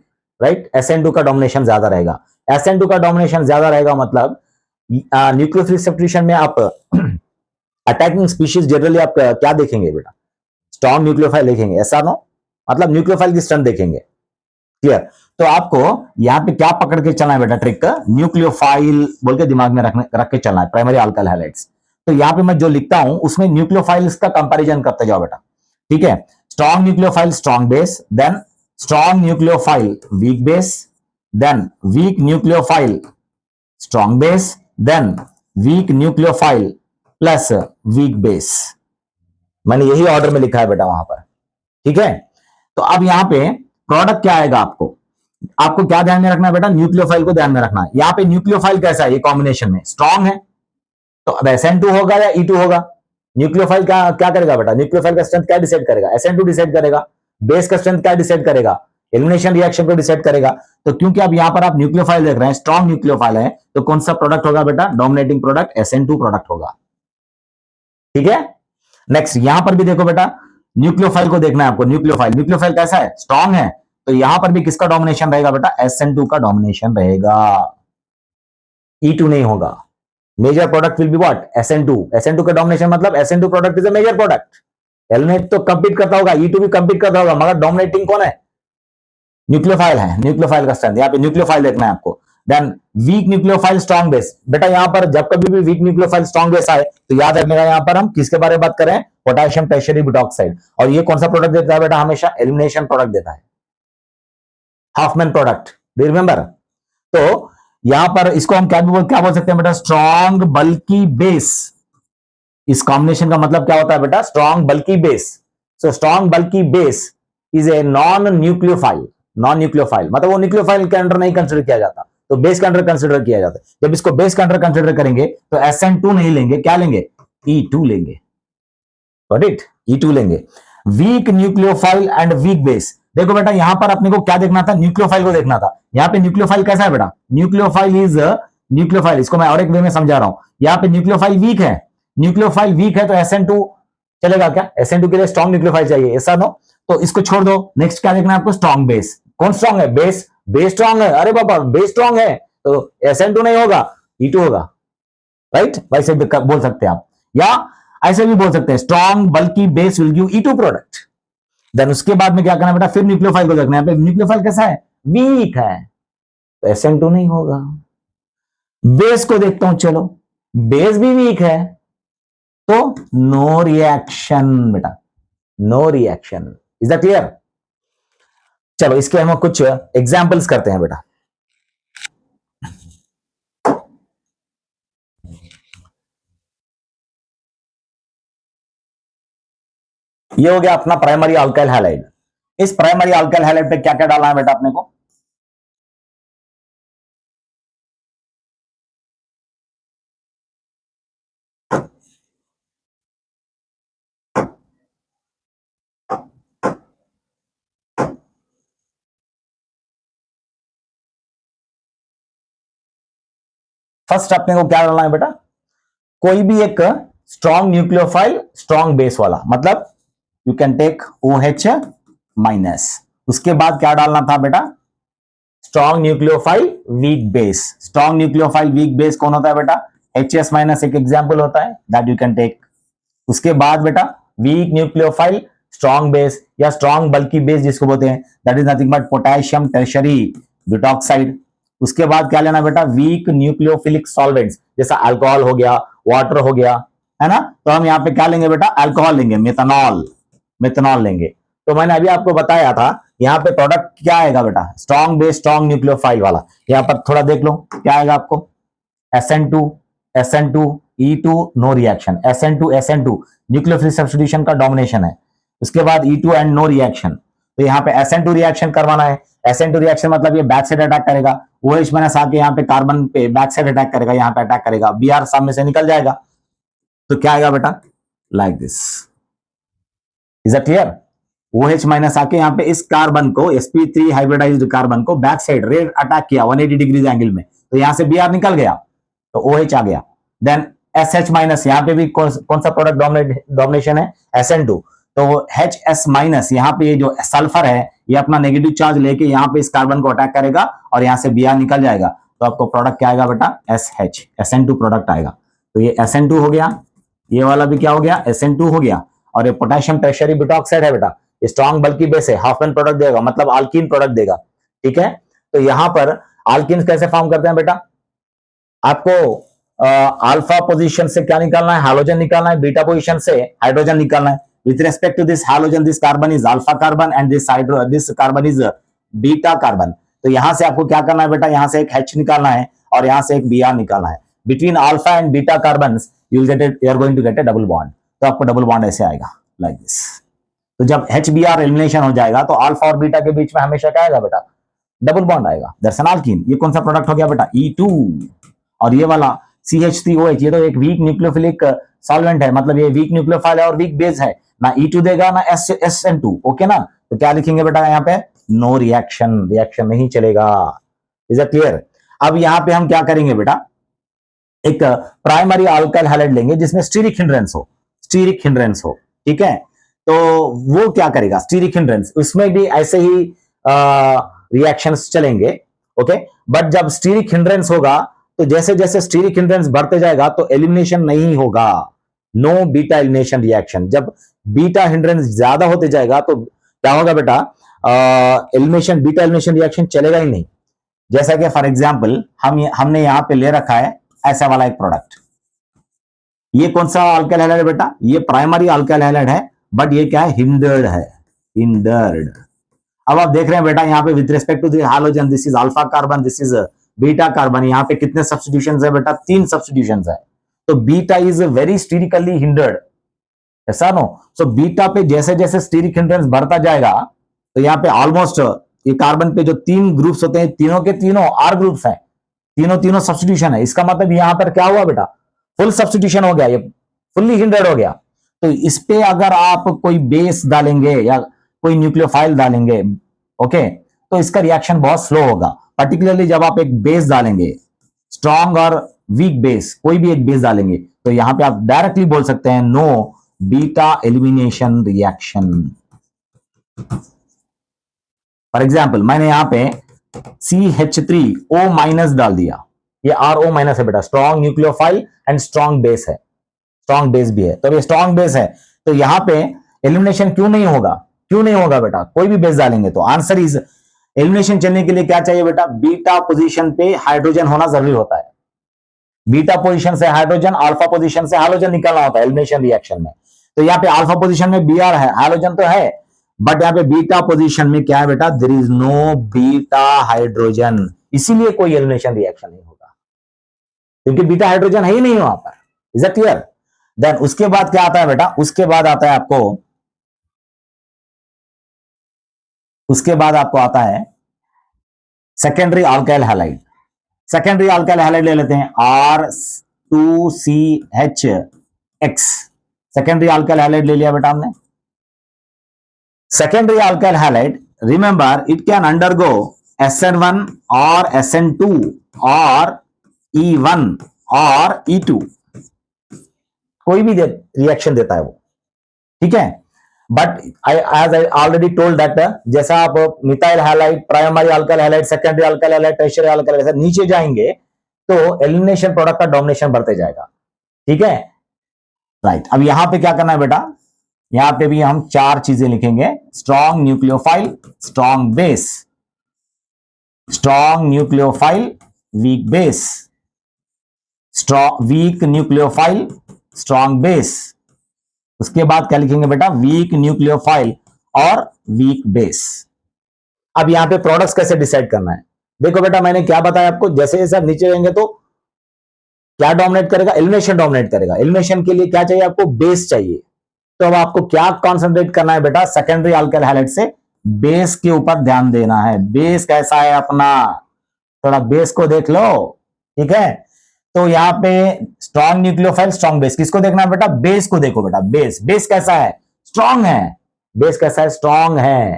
राइट, SN2 का डोमिनेशन ज्यादा रहेगा। SN2 का डोमिनेशन ज्यादा रहेगा मतलब न्यूक्लियोफिलिक सब्स्टिट्यूशन में आप अटैकिंग स्पीशीज जनरली आप क्या देखेंगे बेटा, स्ट्रॉन्ग न्यूक्लियोफाइल देखेंगे, ऐसा नो, मतलब न्यूक्लियोफाइल की स्ट्रेंथ देखेंगे। क्लियर। तो आपको यहां पे क्या पकड़ के चलना है बेटा, ट्रिक न्यूक्लियोफाइल बोल के दिमाग में रख के चलना है, प्राइमरी अल्काइल हैलाइड्स। तो यहां पे मैं जो लिखता हूं उसमें न्यूक्लियोफाइल्स का कंपैरिजन करते जाओ बेटा। ठीक है, strong nucleophile strong base, then strong nucleophile weak base, then weak nucleophile strong base, then weak nucleophile plus weak base. मैंने यही ऑर्डर में लिखा है बेटा वहां पर। ठीक है, तो अब यहां पे प्रोडक्ट क्या आएगा, आपको आपको क्या ध्यान में रखना है बेटा, न्यूक्लियोफाइल को ध्यान में रखना है। यहां पे न्यूक्लियोफाइल कैसा है, ये कॉम्बिनेशन में स्ट्रॉन्ग है, तो अब SN2 होगा या E2 होगा। न्यूक्लियोफाइल क्या क्या करेगा बेटा, न्यूक्लियोफाइल का स्ट्रेंथ क्या डिसाइड करेगा, SN2 डिसाइड करेगा। बेस का स्ट्रेंथ क्या डिसाइड करेगा, एलिमिनेशन रिएक्शन को डिसाइड करेगा। तो क्योंकि अब यहां पर आप न्यूक्लियोफाइल देख रहे हैं, स्ट्रॉन्ग न्यूक्लियोफाइल है, तो कौन सा प्रोडक्ट होगा बेटा, डोमिनेटिंग प्रोडक्ट SN2 प्रोडक्ट होगा। ठीक है, नेक्स्ट यहां पर भी देखो बेटा, न्यूक्लियोफाइल को देखना है आपको, न्यूक्लियोफाइल न्यूक्लियोफाइल कैसा है, स्ट्रॉन्ग है, तो यहां पर भी किसका डोमिनेशन रहेगा बेटा, SN2 का डोमिनेशन रहेगा, E2 नहीं होगा। Major product will be what, SN2। SN2 का डोमिनेशन मतलब SN2 product is a major product. Eliminate तो कंपीट करता होगा, E2 भी कंपीट करता होगा, मगर डोमिनेटिंग कौन है, न्यूक्लियोफाइल है। न्यूक्लियोफाइल का स्ट्रेंथ, यहाँ पे न्यूक्लियोफाइल देखना है आपको। Then weak nucleophile strong base, बेटा यहां पर जब कभी भी वीक न्यूक्लियोफाइल स्ट्रॉन्ग बेस आए तो याद रखने का, यहां पर हम किसके बारे में बात करें, पोटेशियम टर्शियरी बुटॉक्साइड। और ये कौन सा प्रोडक्ट देता है बेटा, हमेशा एलिमिनेशन प्रोडक्ट देता है, हाफमैन प्रोडक्ट, डू रिमेंबर। तो यहां पर इसको हम क्या बोल सकते हैं बेटा, स्ट्रॉन्ग बल्की बेस। इस कॉम्बिनेशन का मतलब क्या होता है बेटा, strong bulky base. So strong bulky base is a non nucleophile. Non nucleophile मतलब वो न्यूक्लियोफाइल के अंडर नहीं कंसिडर किया जाता, तो बेस के अंडर कंसिडर किया जाता है। जब इसको बेस के अंडर कंसिडर करेंगे तो SN2 नहीं लेंगे, क्या लेंगे, E2 लेंगे। गॉट इट, E2 लेंगे। Weak nucleophile and weak base, देखो बेटा यहां पर अपने को क्या देखना था, न्यूक्लियोफाइल को देखना था। यहां पे न्यूक्लियोफाइल कैसा है बेटा, न्यूक्लियोफाइल इज न्यूक्लियोफाइल, इसको मैं और एक वे में समझा रहा हूं। यहां पे न्यूक्लियोफाइल वीक है, न्यूक्लियोफाइल वीक है तो SN2 चलेगा क्या, SN2 के लिए स्ट्रॉन्ग न्यूक्लियोफाइल चाहिए, ऐसा नो, तो इसको छोड़ दो। नेक्स्ट क्या देखना है आपको, स्ट्रॉन्ग बेस। कौन स्ट्रॉन्ग है, बेस, बेस स्ट्रॉन्ग है, अरे बाबा बेस स्ट्रॉन्ग है तो SN2 नहीं होगा, E2 होगा, राइट। वैसे बोल सकते हैं आप, या ऐसे भी बोल सकते हैं, strong bulky base will give E2 product. Then उसके बाद में क्या करना है बेटा, फिर न्यूक्लियोफाइल को देखना है, न्यूक्लियोफाइल कैसा है, वीक है, तो SN2 नहीं होगा। बेस को देखता हूं, चलो बेस भी वीक है तो नो रिएक्शन बेटा, no reaction. Is that clear. चलो इसके हम कुछ एग्जांपल्स करते हैं बेटा। ये हो गया अपना प्राइमरी अल्काइल हैलाइड। इस प्राइमरी अल्काइल हैलाइड पे क्या क्या डालना है बेटा अपने को, फर्स्ट अपने को क्या डालना है बेटा, कोई भी एक स्ट्रॉन्ग न्यूक्लियोफाइल स्ट्रॉन्ग बेस वाला, मतलब you can take OH minus. उसके बाद क्या डालना था बेटा, strong nucleophile weak base. Strong nucleophile weak base कौन होता है बेटा, HS माइनस एक एग्जाम्पल होता है, दैट यू कैन टेक। उसके बाद बेटा वीक न्यूक्लियोफाइल स्ट्रॉन्ग बेस या स्ट्रॉन्ग बल्की बेस जिसको बोलते हैं, that is nothing but potassium tertiary butoxide. उसके बाद क्या लेना बेटा, वीक न्यूक्लियोफिलिक सॉल्वेंट्स, जैसा अल्कोहल हो गया, वाटर हो गया, है ना। तो हम यहाँ पे क्या लेंगे बेटा, अल्कोहल लेंगे, मेथनॉल, मेथनॉल लेंगे। तो मैंने अभी आपको बताया था यहाँ पे प्रोडक्ट क्या आएगा बेटा, स्ट्रॉन्ग बेस स्ट्रॉन्ग न्यूक्लियोफाइल वाला। यहाँ पर थोड़ा देख लो क्या आएगा आपको, SN2 SN2 E2 no reaction, SN2 SN2 nucleophilic substitution का डोमिनेशन है। उसके बाद E2 एंड नो रिएक्शन, तो यहाँ पे SN2 रिएक्शन करवाना है। SN2 रिएक्शन मतलब ये बैक साइड अटैक करेगा, OH माइनस आके यहाँ पे कार्बन पे बैक साइड अटैक करेगा, यहाँ पे अटैक करेगा, Br सामने से निकल जाएगा। तो क्या आएगा बेटा, like this, is it clear. OH minus आके यहाँ पे इस कार्बन को, sp3 हाइब्रिडाइज्ड कार्बन को बैक साइड रेड अटैक किया 180 डिग्री एंगल में, तो यहां से Br निकल गया, तो OH आ गया। देन SH माइनस, यहाँ पे भी कौन सा प्रोडक्ट डोमिनेशन है, SN2, तो HS माइनस यहाँ पे ये जो सल्फर है ये अपना नेगेटिव चार्ज लेके यहाँ पे इस कार्बन को अटैक करेगा और यहाँ से Br निकल जाएगा, तो आपको प्रोडक्ट क्या आएगा बेटा, SH, SN2 प्रोडक्ट आएगा। तो ये SN2 हो गया, ये वाला भी क्या हो गया, SN2 हो गया। और ये पोटेशियम टर्शियरी ब्यूटॉक्साइड है बेटा, स्ट्रॉन्ग बल्कि बेस है, हाफ एन प्रोडक्ट देगा, मतलब अल्कीन प्रोडक्ट देगा, ठीक है। तो यहां पर अल्कीन कैसे फॉर्म करते हैं बेटा, आपको अल्फा पोजीशन से क्या निकालना है, हाइड्रोजन निकालना है, बीटा पोजीशन से हाइड्रोजन निकालना है। With respect to this hydrogen, this carbon is alpha carbon and this carbon is beta carbon. तो यहां से आपको क्या करना है बेटा, यहां से एक H निकालना है और यहां से एक Br निकालना है। Between alpha and beta carbon you are going to get a double bond, तो आपको डबल बॉन्ड ऐसे आएगा, लाइक दिस। तो जब HBr एलिमिनेशन हो जाएगा तो अल्फा और बीटा के बीच में हमेशा क्या आएगा बेटा, डबल बॉन्ड आएगा, दैट्स एन अल्कीन। ये कौन सा प्रोडक्ट हो गया बेटा, E2। और ये वाला CH3OH, ये तो एक वीक न्यूक्लियोफिलिक सॉल्वेंट है, मतलब ये वीक न्यूक्लियोफाइल है और वीक बेस है, ना E2 देगा ना SN2, ओके ना। तो क्या लिखेंगे बेटा यहाँ पे, नो रिएक्शन, रिएक्शन नहीं चलेगा, इज इट क्लियर। अब यहाँ पे हम क्या करेंगे बेटा, एक प्राइमरी अल्काइल हैलाइड लेंगे जिसमें स्टीरिक हिंड्रेंस हो, स्टीरिक हिंड्रेंस हो, ठीक है। तो वो क्या करेगा, स्टीरिक हिंड्रेंस, उसमें भी ऐसे ही रिएक्शंस चलेंगे, ओके। बट जब स्टीरिक हिंड्रेंस होगा तो जैसे जैसे स्टीरिक हिंड्रेंस बढ़ते जाएगा तो एलिमिनेशन नहीं होगा, नो बीटा एलिमिनेशन रिएक्शन। जब बीटा हिंड्रेंस ज्यादा होते जाएगा तो क्या होगा बेटा, एलिमिनेशन, बीटा एलिमिनेशन रिएक्शन चलेगा ही नहीं। जैसा कि फॉर एग्जाम्पल हमने यहां पे ले रखा है ऐसा वाला एक प्रोडक्ट, ये कौन सा अल्काइल हैलाइड है बेटा, ये प्राइमरी अल्काइल हैलाइड है, बट ये क्या है, हिंडर्ड है, हिंडर्ड। अब आप देख रहे हैं बेटा यहाँ पे with respect to the hydrogen, this is alpha carbon, this is beta carbon, यहाँ पे कितने सब्स्टिट्यूशंस है बेटा, 3 सब्स्टिट्यूशंस है। तो बीटा इज वेरी स्टीरिकली हिंडर्ड, ऐसा नो। सो बीटा पे जैसे जैसे स्टीरिक हिंड्रेंस बढ़ता जाएगा तो यहाँ पे ऑलमोस्ट ये कार्बन पे जो 3 ग्रुप्स होते हैं, तीनों के तीनों R ग्रुप्स हैं, तीनों तीनों सब्स्टिट्यूशन है। इसका मतलब यहाँ पर क्या हुआ बेटा, फुल सब्स्टिट्यूशन हो गया, ये फुल्ली हिंडर्ड हो गया। तो इस पे अगर आप कोई बेस डालेंगे या कोई न्यूक्लियोफाइल डालेंगे, ओके, तो इसका रिएक्शन बहुत स्लो होगा। पर्टिकुलरली जब आप एक बेस डालेंगे, स्ट्रॉन्ग और वीक बेस, कोई भी एक बेस डालेंगे, तो यहां पे आप डायरेक्टली बोल सकते हैं no beta elimination reaction. For example मैंने यहां पे CH3O माइनस डाल दिया, ये RO माइनस है बेटा, strong nucleophile and strong base है, स्ट्रॉन्ग बेस भी है, तो ये स्ट्रॉन्ग बेस है। तो यहां पे एलिमिनेशन क्यों नहीं होगा, क्यों नहीं होगा बेटा, कोई भी बेस डालेंगे तो आंसर इज, एलिमिनेशन चलने के लिए क्या चाहिए बेटा, बीटा पोजीशन पे हाइड्रोजन होना जरूरी होता है। बीटा पोजीशन से हाइड्रोजन, अल्फा पोजीशन से हाइड्रोजन निकालना होता है एलिमिनेशन रिएक्शन में। तो यहाँ पे अल्फा पोजीशन में Br है, हाइड्रोजन तो है, बट यहाँ पे बीटा पोजीशन में क्या है बेटा, there is no beta hydrogen, इसीलिए कोई एलिमिनेशन रिएक्शन नहीं होगा, क्योंकि बीटा हाइड्रोजन है ही नहीं वहां पर, इज इट क्लियर। देन उसके बाद क्या आता है बेटा, उसके बाद आता है आपको, उसके बाद आपको आता है secondary alkyl halide. Secondary alkyl halide ले लेते हैं, R2CHX, सेकेंडरी अल्काइल हैलाइड ले लिया बेटा हमने। Secondary alkyl halide, remember it can undergo SN1 और SN2 और E1 और E2, कोई भी रिएक्शन देता है वो, ठीक है। But as I already told that, जैसा आप methyl halide, primary alkyl halide, secondary alkyl halide, tertiary alkyl halide नीचे जाएंगे तो एलिमिनेशन प्रोडक्ट का डोमिनेशन बढ़ते जाएगा, ठीक है, राइट। अब यहां पे क्या करना है बेटा, यहां पे भी हम 4 चीजें लिखेंगे, strong nucleophile, strong base, strong nucleophile, weak base, strong week nucleophile, strong base. उसके बाद क्या लिखेंगे बेटा, वीक न्यूक्लियोफाइल और वीक बेस। अब यहां पे प्रोडक्ट्स कैसे डिसाइड करना है, देखो बेटा मैंने क्या बताया आपको, जैसे जैसे आप नीचे जाएंगे तो क्या डोमिनेट करेगा, एलिमिनेशन डोमिनेट करेगा। एलिमिनेशन के लिए क्या चाहिए आपको, बेस चाहिए। तो अब आपको क्या कॉन्सेंट्रेट करना है बेटा, सेकेंडरी अल्काइल हैलाइड से बेस के ऊपर ध्यान देना है। बेस कैसा है अपना, थोड़ा बेस को देख लो, ठीक है। तो यहां पे स्ट्रॉन्ग न्यूक्लियोफाइल स्ट्रॉन्ग बेस, किसको देखना है बेटा, बेस को देखो बेटा। बेस बेस कैसा है, स्ट्रॉन्ग है। बेस कैसा है, स्ट्रॉन्ग है,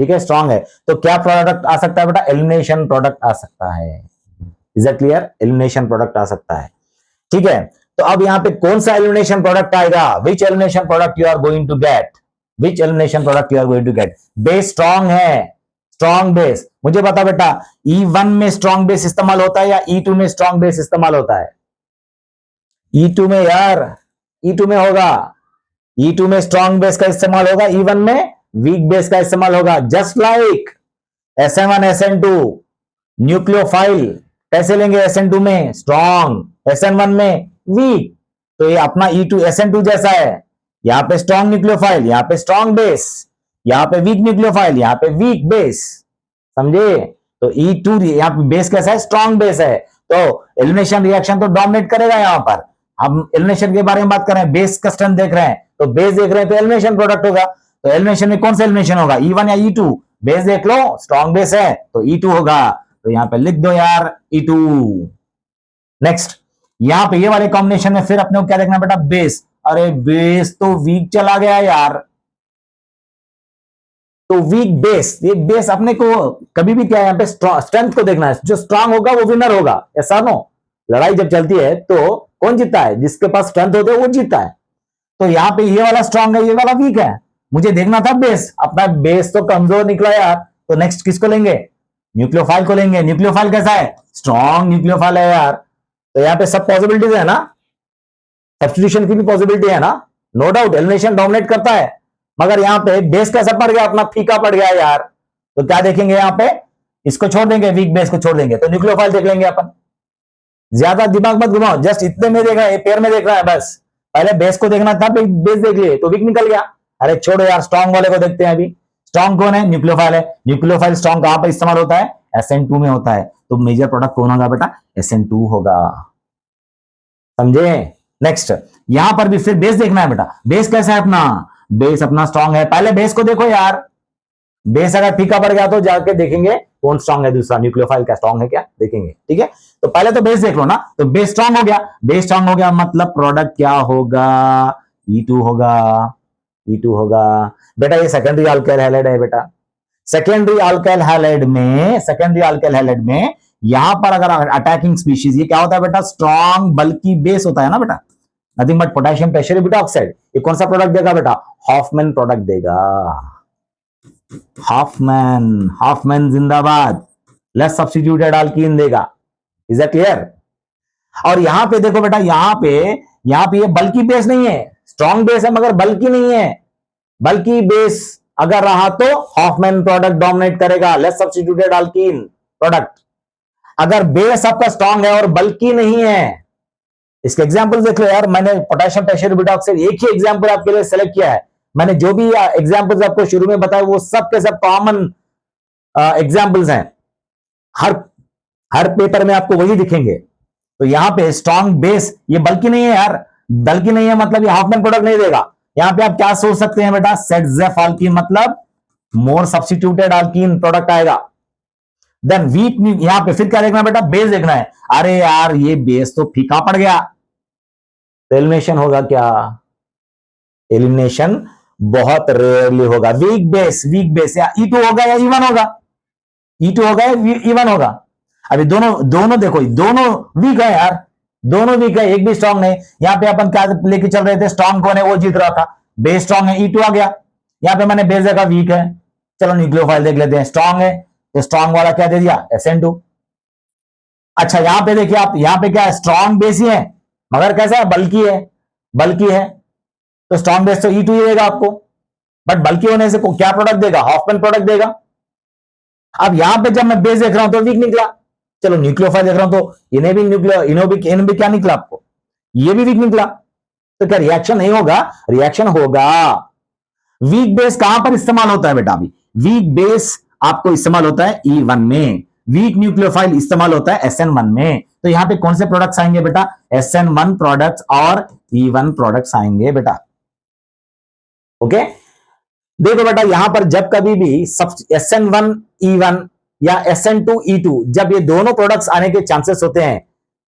ठीक है, स्ट्रॉन्ग है। तो क्या प्रोडक्ट आ सकता है बेटा, एलिमिनेशन प्रोडक्ट आ सकता है। Is it clear, elimination product आ सकता है, ठीक है। तो अब यहां पे कौन सा एलिमिनेशन प्रोडक्ट आएगा, which elimination product you are going to get, which elimination product you are going to get. Base strong है, स्ट्रॉन्ग बेस। मुझे बता बेटा, E1 में स्ट्रॉन्ग बेस इस्तेमाल होता है या E2 में स्ट्रॉन्ग बेस इस्तेमाल होता है, E2 में यार, E2 में होगा। E2 में स्ट्रॉन्ग बेस का इस्तेमाल होगा, E1 में वीक बेस का इस्तेमाल होगा। Just like SN1 SN2 nucleophile कैसे लेंगे, SN2 में स्ट्रॉन्ग, SN1 में वीक। तो ये अपना E2 SN2 जैसा है, यहां पे स्ट्रॉन्ग न्यूक्लियोफाइल, यहां पे स्ट्रॉन्ग बेस, यहां पे वीक न्यूक्लियोफाइल, यहां पे वीक बेस, समझे। तो E2 यहां पे बेस कैसा है, स्ट्रॉन्ग बेस है। तो एलिमिनेशन रिएक्शन तो डोमिनेट करेगा। यहां पर हम एलिमिनेशन के बारे में बात कर रहे हैं, बेस का स्ट्रेंथ देख रहे हैं, तो बेस देख रहे हैं तो एलिमिनेशन प्रोडक्ट होगा। तो एलिमिनेशन में कौन सा एलिमिनेशन होगा, E1 या E2, बेस देख लो, स्ट्रॉन्ग बेस है तो E2 होगा। तो यहां पे लिख दो यार E2। नेक्स्ट, यहां पे ये वाले कॉम्बिनेशन में फिर अपने को क्या देखना बेटा, बेस। अरे बेस तो वीक चला गया यार, तो वीक बेस, ये बेस अपने को कभी भी क्या है, यहां पे स्ट्रेंथ को देखना है। जो स्ट्रांग होगा वो विनर होगा, ऐसा नो। लड़ाई जब चलती है तो कौन जीतता है, जिसके पास स्ट्रेंथ होते है वो जीतता है। तो यहां पे ये वाला स्ट्रांग है, ये वाला वीक है। मुझे देखना था बेस, अपना बेस तो कमजोर निकला यार। तो नेक्स्ट किसको लेंगे, न्यूक्लियोफाइल को लेंगे। न्यूक्लियोफाइल कैसा है, स्ट्रॉन्ग न्यूक्लियोफाइल है यार। तो यहां पे सब पॉसिबिलिटीज है ना, सब्स्टिट्यूशन की भी पॉसिबिलिटी है ना, नो डाउट एलिमिनेशन डोमिनेट करता है। मगर यहां पे बेस कैसा पड़ गया, अपना फीका पड़ गया यार। तो क्या देखेंगे यहां पे, इसको छोड़ देंगे, वीक बेस को छोड़ देंगे, तो न्यूक्लियोफाइल देख लेंगे अपन। ज्यादा दिमाग मत घुमाओ, जस्ट इतने में देख रहा है, पेयर में देख रहा है बस। पहले बेस को देखना था, बेस देख लिए तो वीक निकल गया। अरे छोड़ो यार, स्ट्रॉन्ग वाले को देखते हैं अभी। स्ट्रॉन्ग कौन है, न्यूक्लियोफाइल है। न्यूक्लियोफाइल स्ट्रॉन्ग कहां पर इस्तेमाल होता है, SN2 में होता है। तो मेजर प्रोडक्ट कौन होगा बेटा, SN2 होगा, समझे। नेक्स्ट, यहां पर भी फिर बेस देखना है बेटा। बेस कैसा है अपना, बेस अपना स्ट्रांग है। पहले बेस को देखो यार, बेस अगर फीका पड़ गया तो जाके देखेंगे कौन स्ट्रांग है, दूसरा न्यूक्लियोफाइल का स्ट्रांग है क्या, देखेंगे, ठीक है। तो पहले तो बेस देख लो ना, तो बेस स्ट्रांग हो गया। बेस स्ट्रांग हो गया मतलब प्रोडक्ट क्या होगा, E2 होगा, E2 होगा। बेटा ये सेकेंडरी अल्काइल हैलाइड है बेटा। सेकेंडरी अल्काइल हैलाइड में, सेकेंडरी अल्काइल हैलाइड में यहां पर अगर अटैकिंग स्पीशीज, ये क्या होता है बेटा, स्ट्रॉन्ग बल्कि बेस होता है ना बेटा, नथिंग बट पोटेशियम टेरेबिटा ऑक्साइड। ये कौन सा प्रोडक्ट देगा बेटा, हॉफमैन प्रोडक्ट देगा। हॉफमैन, हॉफमैन जिंदाबाद, लेस सब्स्टिट्यूटेड अल्कीन देगा। Is that clear. और यहां पे देखो बेटा, यहां पे ये बल्कि बेस नहीं है, स्ट्रॉन्ग बेस है मगर बल्कि नहीं है। बल्कि बेस अगर रहा तो हॉफमैन प्रोडक्ट डोमिनेट करेगा, लेस सब्स्टिट्यूटेड अल्कीन प्रोडक्ट। अगर बेस आपका स्ट्रॉन्ग है और बल्कि नहीं है, इसके एग्जांपल देख लो यार। मैंने पोटेशियम टेरेबिटा ऑक्साइड एक ही एग्जांपल आपके लिए सेलेक्ट किया है। मैंने जो भी एग्जांपल्स आपको शुरू में बताया वो सब के सब कॉमन एग्जांपल्स हैं। हर हर पेपर में आपको वही दिखेंगे। तो यहां पे स्ट्रॉन्ग बेस, ये बल्कि नहीं है यार, बल्कि नहीं है मतलब ये हाफमैन प्रोडक्ट नहीं देगा। यहां पे आप क्या सोच सकते हैं बेटा, सेटजेफ अल्कीन मतलब मोर सब्स्टिट्यूटेड अल्कीन प्रोडक्ट आएगा। देन वीक, यहां पे फिर क्या देखना बेटा, बेस देखना है। अरे यार ये बेस तो फीका पड़ गया, तो एलिमिनेशन होगा क्या, एलिमिनेशन बहुत रेयरली होगा। वीक बेस या E2 होगा या E1 होगा, E2 होगा या E1 होगा। अभी दोनों दोनों देखो, दोनों वीक है यार, दोनों वीक है, एक भी स्ट्रांग नहीं। यहां पे अपन क्या लेके चल रहे थे, स्ट्रांग कौन है वो जीत रहा था, बेस स्ट्रांग है, E2 आ गया। यहां पे मैंने बेस देखा वीक है, चलो न्यूक्लियोफाइल देख लेते हैं, स्ट्रांग है तो स्ट्रांग वाला क्या दे दिया, SN2। अच्छा यहां पे देखिए आप, यहां पे क्या है, स्ट्रांग बेस ही है मगर कैसा है, बल्कि है, बल्कि है। तो स्ट्रॉन्ग बेस तो E2 ही देगा आपको, बट बल्कि होने से क्या प्रोडक्ट देगा, हॉफमैन प्रोडक्ट देगा। अब यहां पे जब मैं बेस देख रहा हूं तो वीक निकला, चलो न्यूक्लियोफाइल देख रहा हूं तो इन्हें भी क्या निकला आपको, ये भी वीक निकला। तो क्या रिएक्शन नहीं होगा? रिएक्शन होगा। वीक बेस कहां पर इस्तेमाल होता है बेटा? अभी वीक बेस आपको इस्तेमाल होता है E1 में, वीक न्यूक्लियोफाइल इस्तेमाल होता है SN1 में। तो यहां पे कौन से प्रोडक्ट्स आएंगे बेटा? SN1 प्रोडक्ट्स और E1 प्रोडक्ट्स आएंगे बेटा। ओके, देखो बेटा यहां पर जब कभी भी SN1 E1 या SN2 E2 जब ये दोनों प्रोडक्ट्स आने के चांसेस होते हैं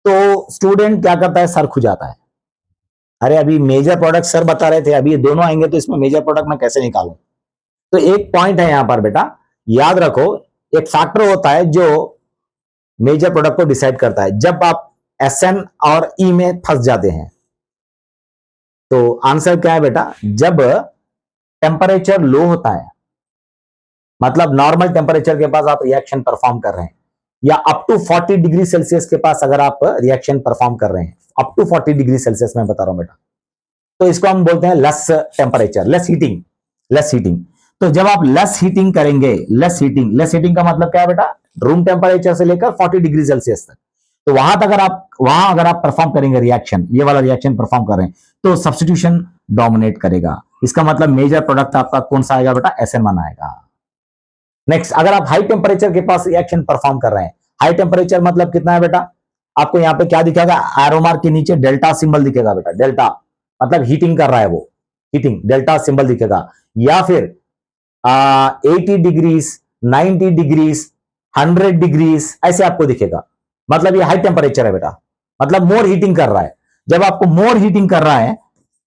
तो स्टूडेंट क्या करता है? सर खुजाता है। अरे अभी मेजर प्रोडक्ट सर बता रहे थे, अभी ये दोनों आएंगे तो इसमें मेजर प्रोडक्ट मैं कैसे निकालूं? तो एक पॉइंट है यहां पर बेटा, याद रखो, एक फैक्टर होता है जो मेजर प्रोडक्ट को डिसाइड करता है। जब आप SN और E में फंस जाते हैं तो आंसर क्या है बेटा? जब टेम्परेचर लो होता है, मतलब नॉर्मल टेम्परेचर के पास आप रिएक्शन परफॉर्म कर रहे हैं, या अप टू 40 डिग्री सेल्सियस के पास अगर आप रिएक्शन परफॉर्म कर रहे हैं, अप टू 40 डिग्री सेल्सियस मैं बता रहा हूं बेटा, तो इसको हम बोलते हैं less temperature, less heating, less heating. तो जब आप लेस हीटिंग करेंगे, लेस हीटिंग का मतलब क्या है बेटा? रूम टेम्परेचर से लेकर 40 डिग्री सेल्सियस तक, तो वहां अगर आप परफॉर्म करेंगे रिएक्शन, ये वाला रिएक्शन परफॉर्म कर रहे हैं, तो सब्स्टिट्यूशन डोमिनेट करेगा। इसका मतलब मेजर प्रोडक्ट आपका कौन सा आएगा बेटा? SN1 आएगा। नेक्स्ट, अगर आप हाई टेम्परेचर के पास रिएक्शन परफॉर्म कर रहे हैं, हाई टेम्परेचर मतलब कितना है बेटा? आपको यहां पे क्या दिखेगा? एरो मार्क के नीचे डेल्टा सिंबल दिखेगा बेटा, डेल्टा मतलब हीटिंग कर रहा है वो, हीटिंग, डेल्टा सिंबल दिखेगा। या फिर 80 डिग्रीज, 90 डिग्रीज, 100 डिग्रीज ऐसे आपको दिखेगा, मतलब ये हाई टेम्परेचर है बेटा, मतलब मोर हीटिंग कर रहा है। जब आपको मोर हीटिंग कर रहा है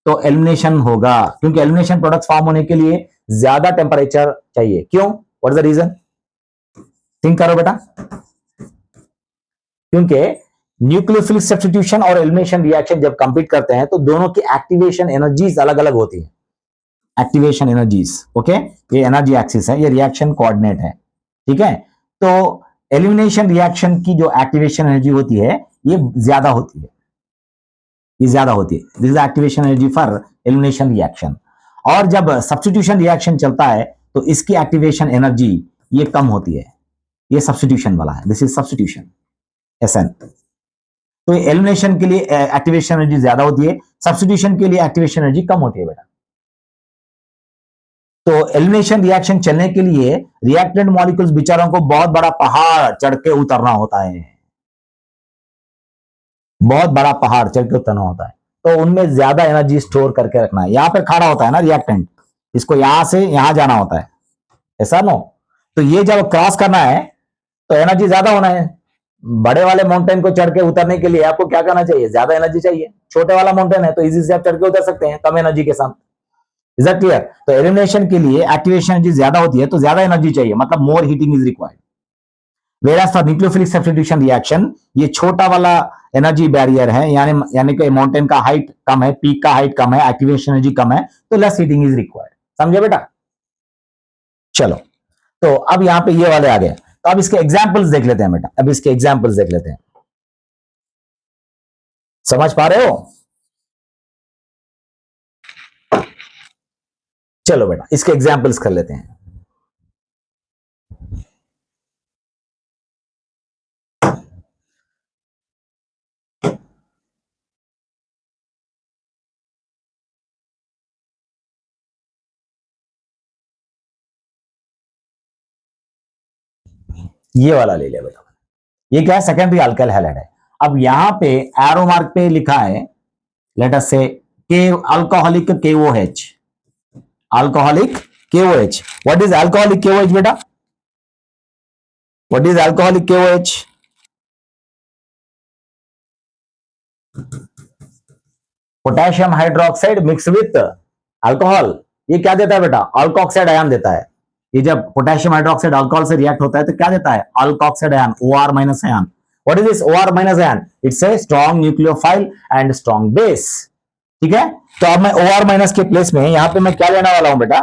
तो एलिमिनेशन होगा, क्योंकि एलिमिनेशन प्रोडक्ट्स फॉर्म होने के लिए ज्यादा टेम्परेचर चाहिए। क्यों? What is the reason? Think करो बेटा। क्योंकि न्यूक्लियोफिलिक सब्स्टिट्यूशन और एलिमिनेशन रिएक्शन जब कंप्लीट करते हैं तो दोनों की एक्टिवेशन एनर्जीज अलग अलग होती है। एक्टिवेशन एनर्जीज, ओके, ये एनर्जी एक्सिस है, ये रिएक्शन कोऑर्डिनेट है, ठीक है। तो एलिमिनेशन रिएक्शन की जो एक्टिवेशन एनर्जी होती है ये ज्यादा होती है, ये ज्यादा होती है। This is activation energy for elimination reaction. और जब सब्स्टिट्यूशन रिएक्शन चलता है तो इसकी एक्टिवेशन एनर्जी ये कम होती है, ये सब्स्टिट्यूशन वाला है, दिस इज सब्स्टिट्यूशन SN। तो एलिमिनेशन के लिए एक्टिवेशन एनर्जी ज्यादा होती है, सब्स्टिट्यूशन के लिए एक्टिवेशन एनर्जी कम होती है बेटा। तो एलिमिनेशन रिएक्शन चलने के लिए रिएक्टेंट मॉलिक्यूल्स बेचारों को बहुत बड़ा पहाड़ चढ़ के उतरना होता है, बहुत बड़ा पहाड़ चढ़ के उतरना होता है। तो उनमें ज्यादा एनर्जी स्टोर करके रखना है। यहां पर खड़ा होता है ना रिएक्टेंट, इसको यहां से यहां जाना होता है, ऐसा नो। तो ये जब क्रॉस करना है तो एनर्जी ज्यादा होना है। बड़े वाले माउंटेन को चढ़ के उतरने के लिए आपको क्या करना चाहिए? ज्यादा एनर्जी चाहिए। छोटे वाला माउंटेन है तो इजी से आप चढ़ के उतर सकते हैं कम एनर्जी के साथ। Is that clear? तो एलिमिनेशन के लिए एक्टिवेशन एनर्जी ज्यादा होती है तो ज्यादा एनर्जी चाहिए, मतलब more heating is required. Whereas for nucleophilic substitution reaction ये छोटा वाला एनर्जी बैरियर है, यानी कि माउंटेन का हाइट कम है, पीक का हाइट कम है, एक्टिवेशन एनर्जी कम है, तो लेस हीटिंग इज रिक्वायर्ड। समझे बेटा? चलो, तो अब यहां पे ये वाले आ गए, तो अब इसके एग्जाम्पल्स देख लेते हैं बेटा, अब इसके एग्जाम्पल्स देख लेते हैं। समझ पा रहे हो? चलो बेटा इसके एग्जाम्पल्स कर लेते हैं। ये वाला ले लिया बेटा, ये क्या है? सेकेंडरी अल्काइल हैलाइड है। अब यहां पे एरो मार्क पे लिखा है, लेट अस से के alcoholic KOH, alcoholic KOH। What is alcoholic KOH बेटा? What is alcoholic KOH? Potassium hydroxide mix with alcohol. ये क्या देता है बेटा? अल्कोक्साइड आयन देता है। ये जब पोटेशियम हाइड्रोक्साइड अल्कोहल से रिएक्ट होता है तो क्या देता है? Alkoxide ion, OR minus ion. What is this OR minus ion? It's a strong nucleophile and strong base, ठीक है। तो अब मैं OR माइनस के प्लेस में यहां पे मैं क्या लेने वाला हूं बेटा?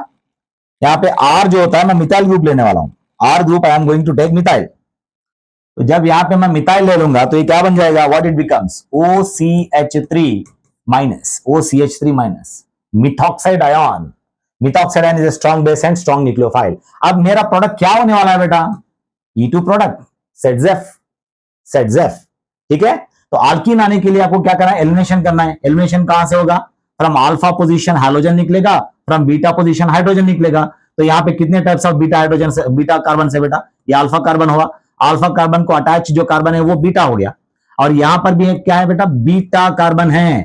यहां पे R जो होता है मैं मिथाइल ग्रुप लेने वाला हूं, R group I am going to take methyl. तो जब यहां पे मैं मिथाइल ले लूंगा तो ये क्या बन जाएगा? What it becomes? OCH3 minus, OCH3 minus methoxide ion. Methoxide ion is a strong base and strong nucleophile. अब मेरा प्रोडक्ट क्या होने वाला है बेटा? E2 प्रोडक्ट, सेटजेफ, सेटजेफ, ठीक है। तो आल्कीन आने के लिए आपको क्या करना है? एलिमिनेशन करना है। एलिमिनेशन कहां से होगा? फ्रॉम अल्फा पोजीशन हाइड्रोजन निकलेगा, फ्रॉम बीटा पोजीशन हाइड्रोजन निकलेगा। तो यहाँ पे कितने टाइप्स ऑफ बीटा हाइड्रोजन से, बीटा कार्बन से बेटा? ये अल्फा कार्बन हुआ, अल्फा कार्बन को अटैच जो कार्बन है वो बीटा हो गया, और यहां पर भी क्या है बेटा? बीटा कार्बन है।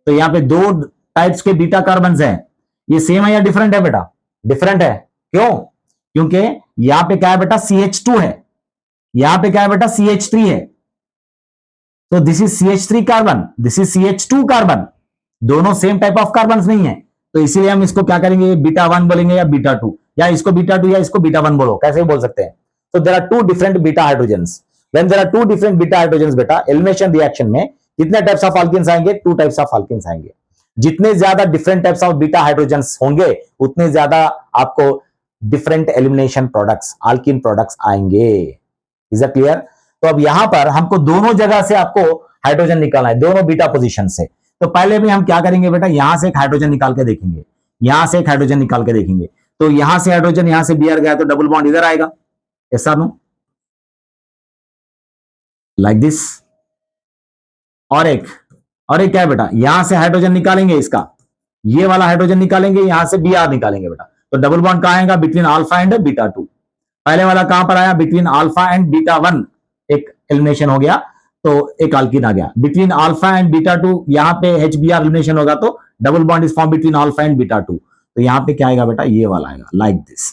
तो यहाँ पे दो टाइप्स के बीटा कार्बन हैं। ये सेम है या डिफरेंट है बेटा? डिफरेंट है। क्यों? क्योंकि यहां पे क्या है बेटा? CH2 है, यहां पे क्या है बेटा? CH3 है। तो this is CH3 carbon, this is CH2 carbon, दोनों सेम टाइप ऑफ कार्बन नहीं है। तो इसीलिए हम इसको क्या करेंगे? बीटा 1 बोलेंगे या बीटा 2, या इसको बीटा 2 या इसको बीटा 1 बोलो, कैसे भी बोल सकते हैं। तो there are two different beta hydrogens. When there are two different beta hydrogens बेटा, एलिमिनेशन रिएक्शन में कितने टाइप्स ऑफ अल्कीन्स आएंगे? 2 टाइप्स ऑफ अल्कीन्स आएंगे। जितने ज्यादा different types of beta hydrogens होंगे उतने ज्यादा आपको different elimination products, alkene products आएंगे। Is it clear? तो अब यहां पर हमको दोनों जगह से आपको हाइड्रोजन निकालना है, दोनों बीटा पोजीशन से। तो पहले भी हम क्या करेंगे बेटा? यहां से एक हाइड्रोजन निकाल के देखेंगे, यहां से एक हाइड्रोजन निकाल के देखेंगे। तो यहां से हाइड्रोजन, यहां से Br गया तो डबल बॉन्ड इधर आएगा, ऐसा नो, लाइक दिस। और एक क्या है बेटा? यहां से हाइड्रोजन निकालेंगे, इसका ये वाला हाइड्रोजन निकालेंगे, यहां से Br निकालेंगे बेटा। तो डबल बॉन्ड कहां आएगा? Between alpha and beta 2। पहले वाला कहां पर आया? बिटवीन अल्फा एंड बीटा 1, एक एलिमिनेशन हो गया तो एक अल्कीन आ गया। बिटवीन अल्फा एंड बीटा 2 यहां पे HBr एलिमिनेशन होगा तो double bond is form between alpha and beta 2। तो यहां पे क्या आएगा बेटा? ये वाला आएगा, लाइक दिस।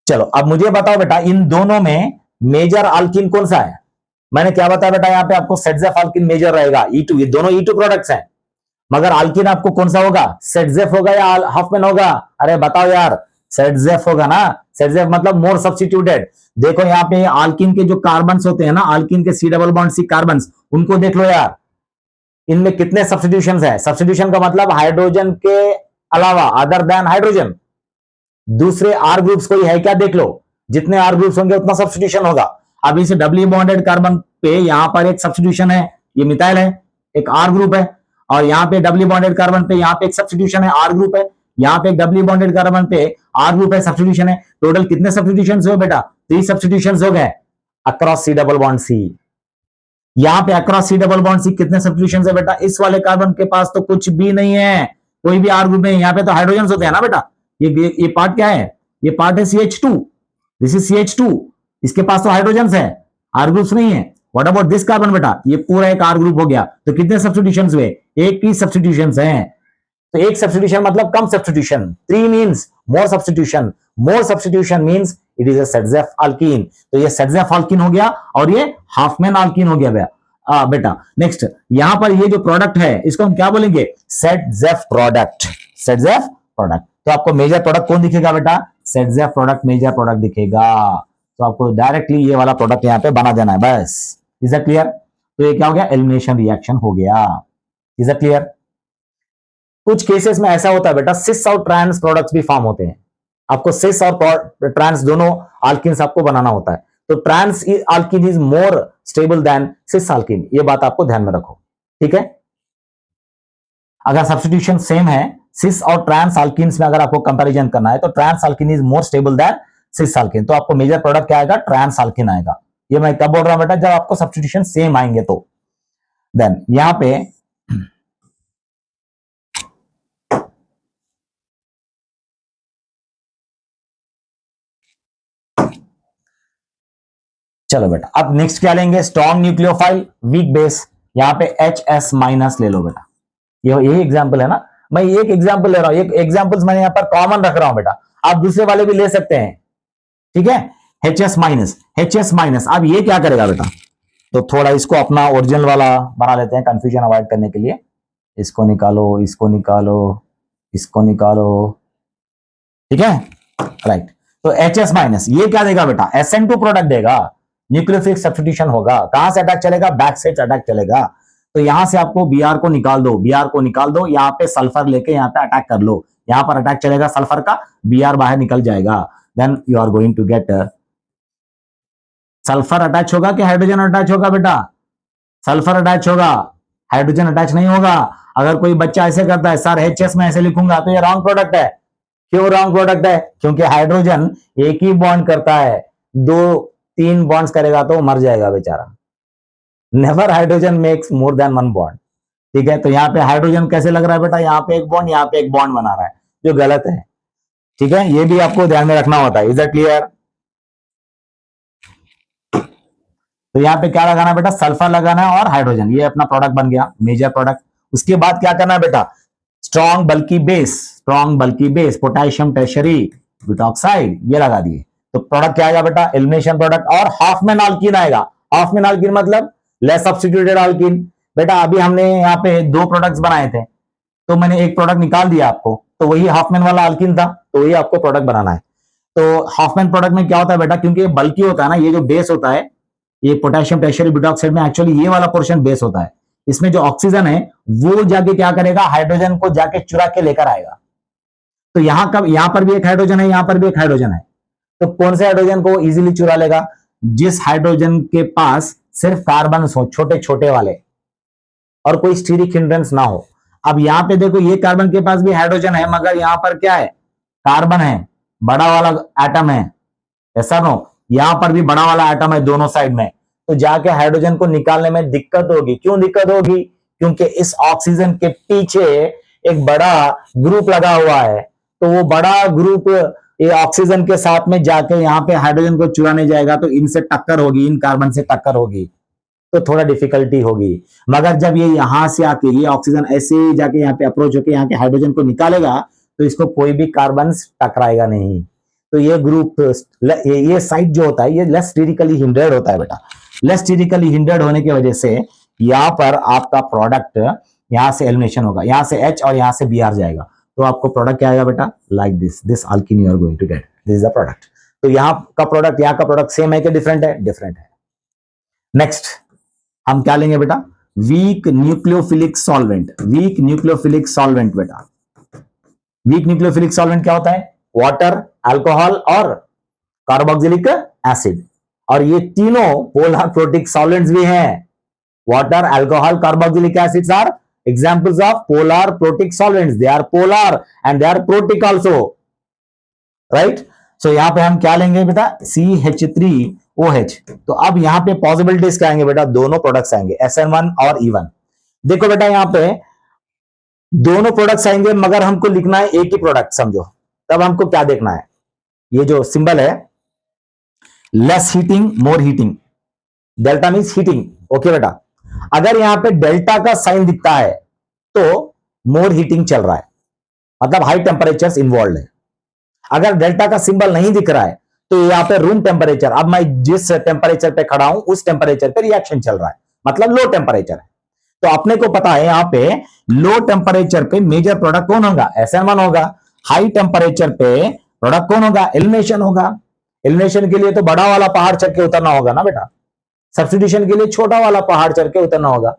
चलो अब मुझे बताओ बेटा, इन दोनों में मेजर अल्कीन कौन सा है? मैंने क्या बताया बेटा? यहां पे आपको सेटजेफ अल्कीन मेजर रहेगा, E2। ये दोनों E2 प्रोडक्ट्स हैं, मगर अल्कीन आपको कौन सा होगा? सेटजेफ होगा या हॉफमैन होगा? अरे बताओ यार, सेटजेफ होगा ना। सेटजेफ मतलब मोर सब्स्टिट्यूटेड। देखो यहाँ पे अल्कीन के जो कार्बन्स होते हैं ना, अल्कीन के C double bond C carbons, उनको देख लो यार, इनमें कितने सब्स्टिट्यूशंस है? सब्स्टिट्यूशन का मतलब हाइड्रोजन के अलावा, अदर देन हाइड्रोजन, दूसरे R ग्रुप्स कोई है क्या? देख लो, जितने R ग्रुप्स होंगे उतना सब्स्टिट्यूशन होगा। अब इसे डबली बॉन्डेड कार्बन पे यहां पर एक सब्स्टिट्यूशन है, ये मिथाइल है, एक R ग्रुप है, और यहाँ पे डबली बॉन्डेड कार्बन पे यहाँ पे एक सब्स्टिट्यूशन है, R ग्रुप है, यहाँ पे एक डबली बॉन्डेड कार्बन पे R ग्रुप है, सब्स्टिट्यूशन है। टोटल कितने सब्स्टिट्यूशंस हो बेटा? 3 सब्स्टिट्यूशंस हो गए across C double bond C। यहाँ पे across C double bond C कितने सब्स्टिट्यूशंस है बेटा? इस वाले कार्बन के पास तो कुछ भी नहीं है, कोई भी R ग्रुप नहीं। यहाँ पे तो हाइड्रोजन होते हैं ना बेटा। ये पार्ट क्या है? ये पार्ट है CH2, दिस इज CH2, इसके पास तो हाइड्रोजन है, R ग्रुप्स नहीं है। व्हाट अबाउट दिस कार्बन बेटा? ये पूरा एक R ग्रुप हो गया। तो कितने सब्स्टिट्यूशंस हुए? एक ही सब्स्टिट्यूशंस हैं। तो एक सब्स्टिट्यूशन मतलब कम substitution, 3 means more substitution, more substitution means it is a Saytzeff alkene. तो ये सेटजेफ अल्कीन हो गया और ये हाफमैन अल्कीन हो गया बेटा। नेक्स्ट, यहां पर ये जो प्रोडक्ट है इसको हम क्या बोलेंगे? सेटजेफ प्रोडक्ट, सेटजेफ प्रोडक्ट। तो आपको मेजर प्रोडक्ट कौन दिखेगा बेटा? सेटजेफ प्रोडक्ट मेजर प्रोडक्ट दिखेगा। तो आपको डायरेक्टली ये वाला प्रोडक्ट यहां पे बना देना है बस। Is it clear? तो ये क्या हो गया? एलिमिनेशन रिएक्शन हो गया। Is it clear? कुछ केसेस में ऐसा होता है बेटा, सिस और ट्रांस प्रोडक्ट्स भी फॉर्म होते हैं। आपको सिस और ट्रांस दोनों अल्कीन्स आपको बनाना होता है। तो trans alkene is more stable than cis alkene, ये बात आपको ध्यान में रखो, ठीक है। अगर सब्स्टिट्यूशन सेम है सिस और ट्रांस अल्कीन्स में, अगर आपको कंपैरिजन करना है तो trans alkene is more stable than cis alkene. तो आपको मेजर प्रोडक्ट क्या आएगा? ट्रांस अल्कीन आएगा। ये मैं कब बोल रहा हूं बेटा? जब आपको सब्स्टिट्यूशन सेम आएंगे तो। देन यहां पे चलो बेटा, अब नेक्स्ट क्या लेंगे? Strong nucleophile weak base. यहां पे HS माइनस ले लो बेटा। यही एग्जांपल है ना, मैं एक एग्जांपल ले रहा हूं, एक एग्जांपल्स मैंने यहां पर कॉमन रख रहा हूं बेटा, आप दूसरे वाले भी ले सकते हैं, ठीक है। HS minus, HS minus. अब ये क्या करेगा बेटा? तो थोड़ा इसको अपना ओरिजिनल वाला बना लेते हैं कंफ्यूजन अवॉइड करने के लिए। इसको निकालो, इसको निकालो, इसको निकालो, ठीक है, राइट। तो HS माइनस ये क्या देगा बेटा? SN2 प्रोडक्ट देगा, न्यूक्लियोफिलिक सब्स्टिट्यूशन होगा। कहां से अटैक चलेगा? बैक साइड अटैक चलेगा। तो यहां से आपको Br को निकाल दो, Br को निकाल दो, यहां पे सल्फर लेके यहां पे अटैक कर लो, यहां पर अटैक चलेगा सल्फर का, Br बाहर निकल जाएगा। Then you are going to get, sulphur attach होगा कि हाइड्रोजन अटैच होगा बेटा? सल्फर अटैच होगा, हाइड्रोजन अटैच नहीं होगा। अगर कोई बच्चा ऐसे करता है, सर HS में ऐसे लिखूंगा, तो ये रॉन्ग प्रोडक्ट है। क्यों रॉन्ग प्रोडक्ट है? क्योंकि हाइड्रोजन एक ही बॉन्ड करता है, 2-3 बॉन्ड्स करेगा तो मर जाएगा बेचारा। Never hydrogen makes more than 1 bond. ठीक है, तो यहाँ पे हाइड्रोजन कैसे लग रहा है बेटा, यहाँ पे एक बॉन्ड, यहाँ पे एक बॉन्ड बना रहा है, जो गलत है। ठीक है, ये भी आपको ध्यान में रखना होता है। Is that clear? तो यहाँ पे क्या लगाना है बेटा, सल्फर लगाना है और हाइड्रोजन, ये अपना प्रोडक्ट बन गया, मेजर प्रोडक्ट। उसके बाद क्या करना है बेटा, strong bulky base, strong bulky base, potassium tertiary butoxide, ये लगा दिए। तो प्रोडक्ट क्या आएगा बेटा, एलिमिनेशन प्रोडक्ट, और हाफ मैन आल्कीन आएगा। हाफ मैन आल्कीन मतलब लेस सब्स्टिट्यूटेड आल्कीन। बेटा अभी हमने यहाँ पे दो प्रोडक्ट्स बनाए थे, तो मैंने एक प्रोडक्ट निकाल दिया आपको, तो वही हाफ मैन वाला आल्कीन था, तो वही आपको प्रोडक्ट बनाना है। तो हाफ मैन प्रोडक्ट में क्या होता है बेटा, क्योंकि ये बल्कि होता है ना, ये जो बेस होता है, ये पोटेशियम टर्शियरी ब्यूटॉक्साइड में एक्चुअली ये वाला पोर्शन बेस होता है। इसमें जो ऑक्सीजन है वो जाके क्या करेगा, हाइड्रोजन को जाके चुरा के लेकर आएगा। तो यहां पर भी एक हाइड्रोजन है, यहां पर भी एक हाइड्रोजन है, तो कौन से हाइड्रोजन को इजीली चुरा लेगा, जिस हाइड्रोजन के पास सिर्फ कार्बन हो, छोटे छोटे वाले, और कोई स्टीरिक हिंड्रेंस ना हो। अब यहां पे देखो, ये कार्बन के पास भी हाइड्रोजन है, मगर यहां पर क्या है, कार्बन है, बड़ा वाला एटम है, ऐसा नो, यहां पर भी बड़ा वाला एटम है दोनों साइड में, तो जाके हाइड्रोजन को निकालने में दिक्कत होगी। क्यों दिक्कत होगी, क्योंकि इस ऑक्सीजन के पीछे एक बड़ा ग्रुप लगा हुआ है, तो वो बड़ा ग्रुप ये ऑक्सीजन के साथ में जाके यहाँ पे हाइड्रोजन को चुराने जाएगा, तो इनसे टक्कर होगी, इन कार्बन से टक्कर होगी, तो थोड़ा डिफिकल्टी होगी। मगर जब ये यहां से आके, ये ऑक्सीजन ऐसे ही जाके यहाँ पे अप्रोच होकर यहाँ के हाइड्रोजन को निकालेगा, तो इसको कोई भी कार्बन टकराएगा नहीं। तो ये ग्रुप, ये साइट जो होता है, ये लेस स्टेरिकली हिंड्रेड होता है बेटा। लेस स्टेरिकली हिंड्रेड होने की वजह से यहाँ पर आपका प्रोडक्ट, यहां से एलिमिनेशन होगा, यहां से H और यहां से Br जाएगा, तो आपको प्रोडक्ट क्या आएगा बेटा, like this alkene you are going to get, this is the product. तो यहाँ का प्रोडक्ट, यहाँ का प्रोडक्ट सेम है कि डिफरेंट है, डिफरेंट है। नेक्स्ट हम क्या लेंगे बेटा, weak nucleophilic solvent. Weak nucleophilic solvent बेटा, वीक न्यूक्लियोफिलिक सॉल्वेंट क्या होता है, वाटर, अल्कोहल और कार्बोक्सिलिक एसिड, और ये तीनों पोलर प्रोटिक सॉल्वेंट्स भी हैं। Water, alcohol, carboxylic acids are examples of polar protic solvents. They are polar and they are protic also, right? So यहां पे हम क्या लेंगे बेटा, CH3OH। तो अब यहां पे पॉसिबिलिटीज क्या आएंगे बेटा, दोनों प्रोडक्ट्स आएंगे, SN1 और E1। देखो बेटा यहां पे दोनों प्रोडक्ट्स आएंगे, मगर हमको लिखना है एक ही प्रोडक्ट, समझो। तब हमको क्या देखना है, ये जो सिंबल है, less heating more heating, delta means heating, okay बेटा। अगर यहां पे डेल्टा का साइन दिखता है तो मोर हीटिंग चल रहा है, मतलब हाई टेम्परेचर इन्वॉल्व है। अगर डेल्टा का सिंबल नहीं दिख रहा है तो यहाँ पे रूम टेम्परेचर, अब मैं जिस टेम्परेचर पे खड़ा हूं उस टेम्परेचर पे रिएक्शन चल रहा है, मतलब लो टेम्परेचर है। तो अपने को पता है यहाँ पे लो टेम्परेचर पे मेजर प्रोडक्ट कौन होगा, SN1 होगा। हाई टेम्परेचर पे प्रोडक्ट कौन होगा, एलिमिनेशन होगा। एलिमिनेशन के लिए तो बड़ा वाला पहाड़ चढ़ के उतरना होगा ना बेटा, सब्स्टिट्यूशन के लिए छोटा वाला पहाड़ चढ़ के उतरना होगा,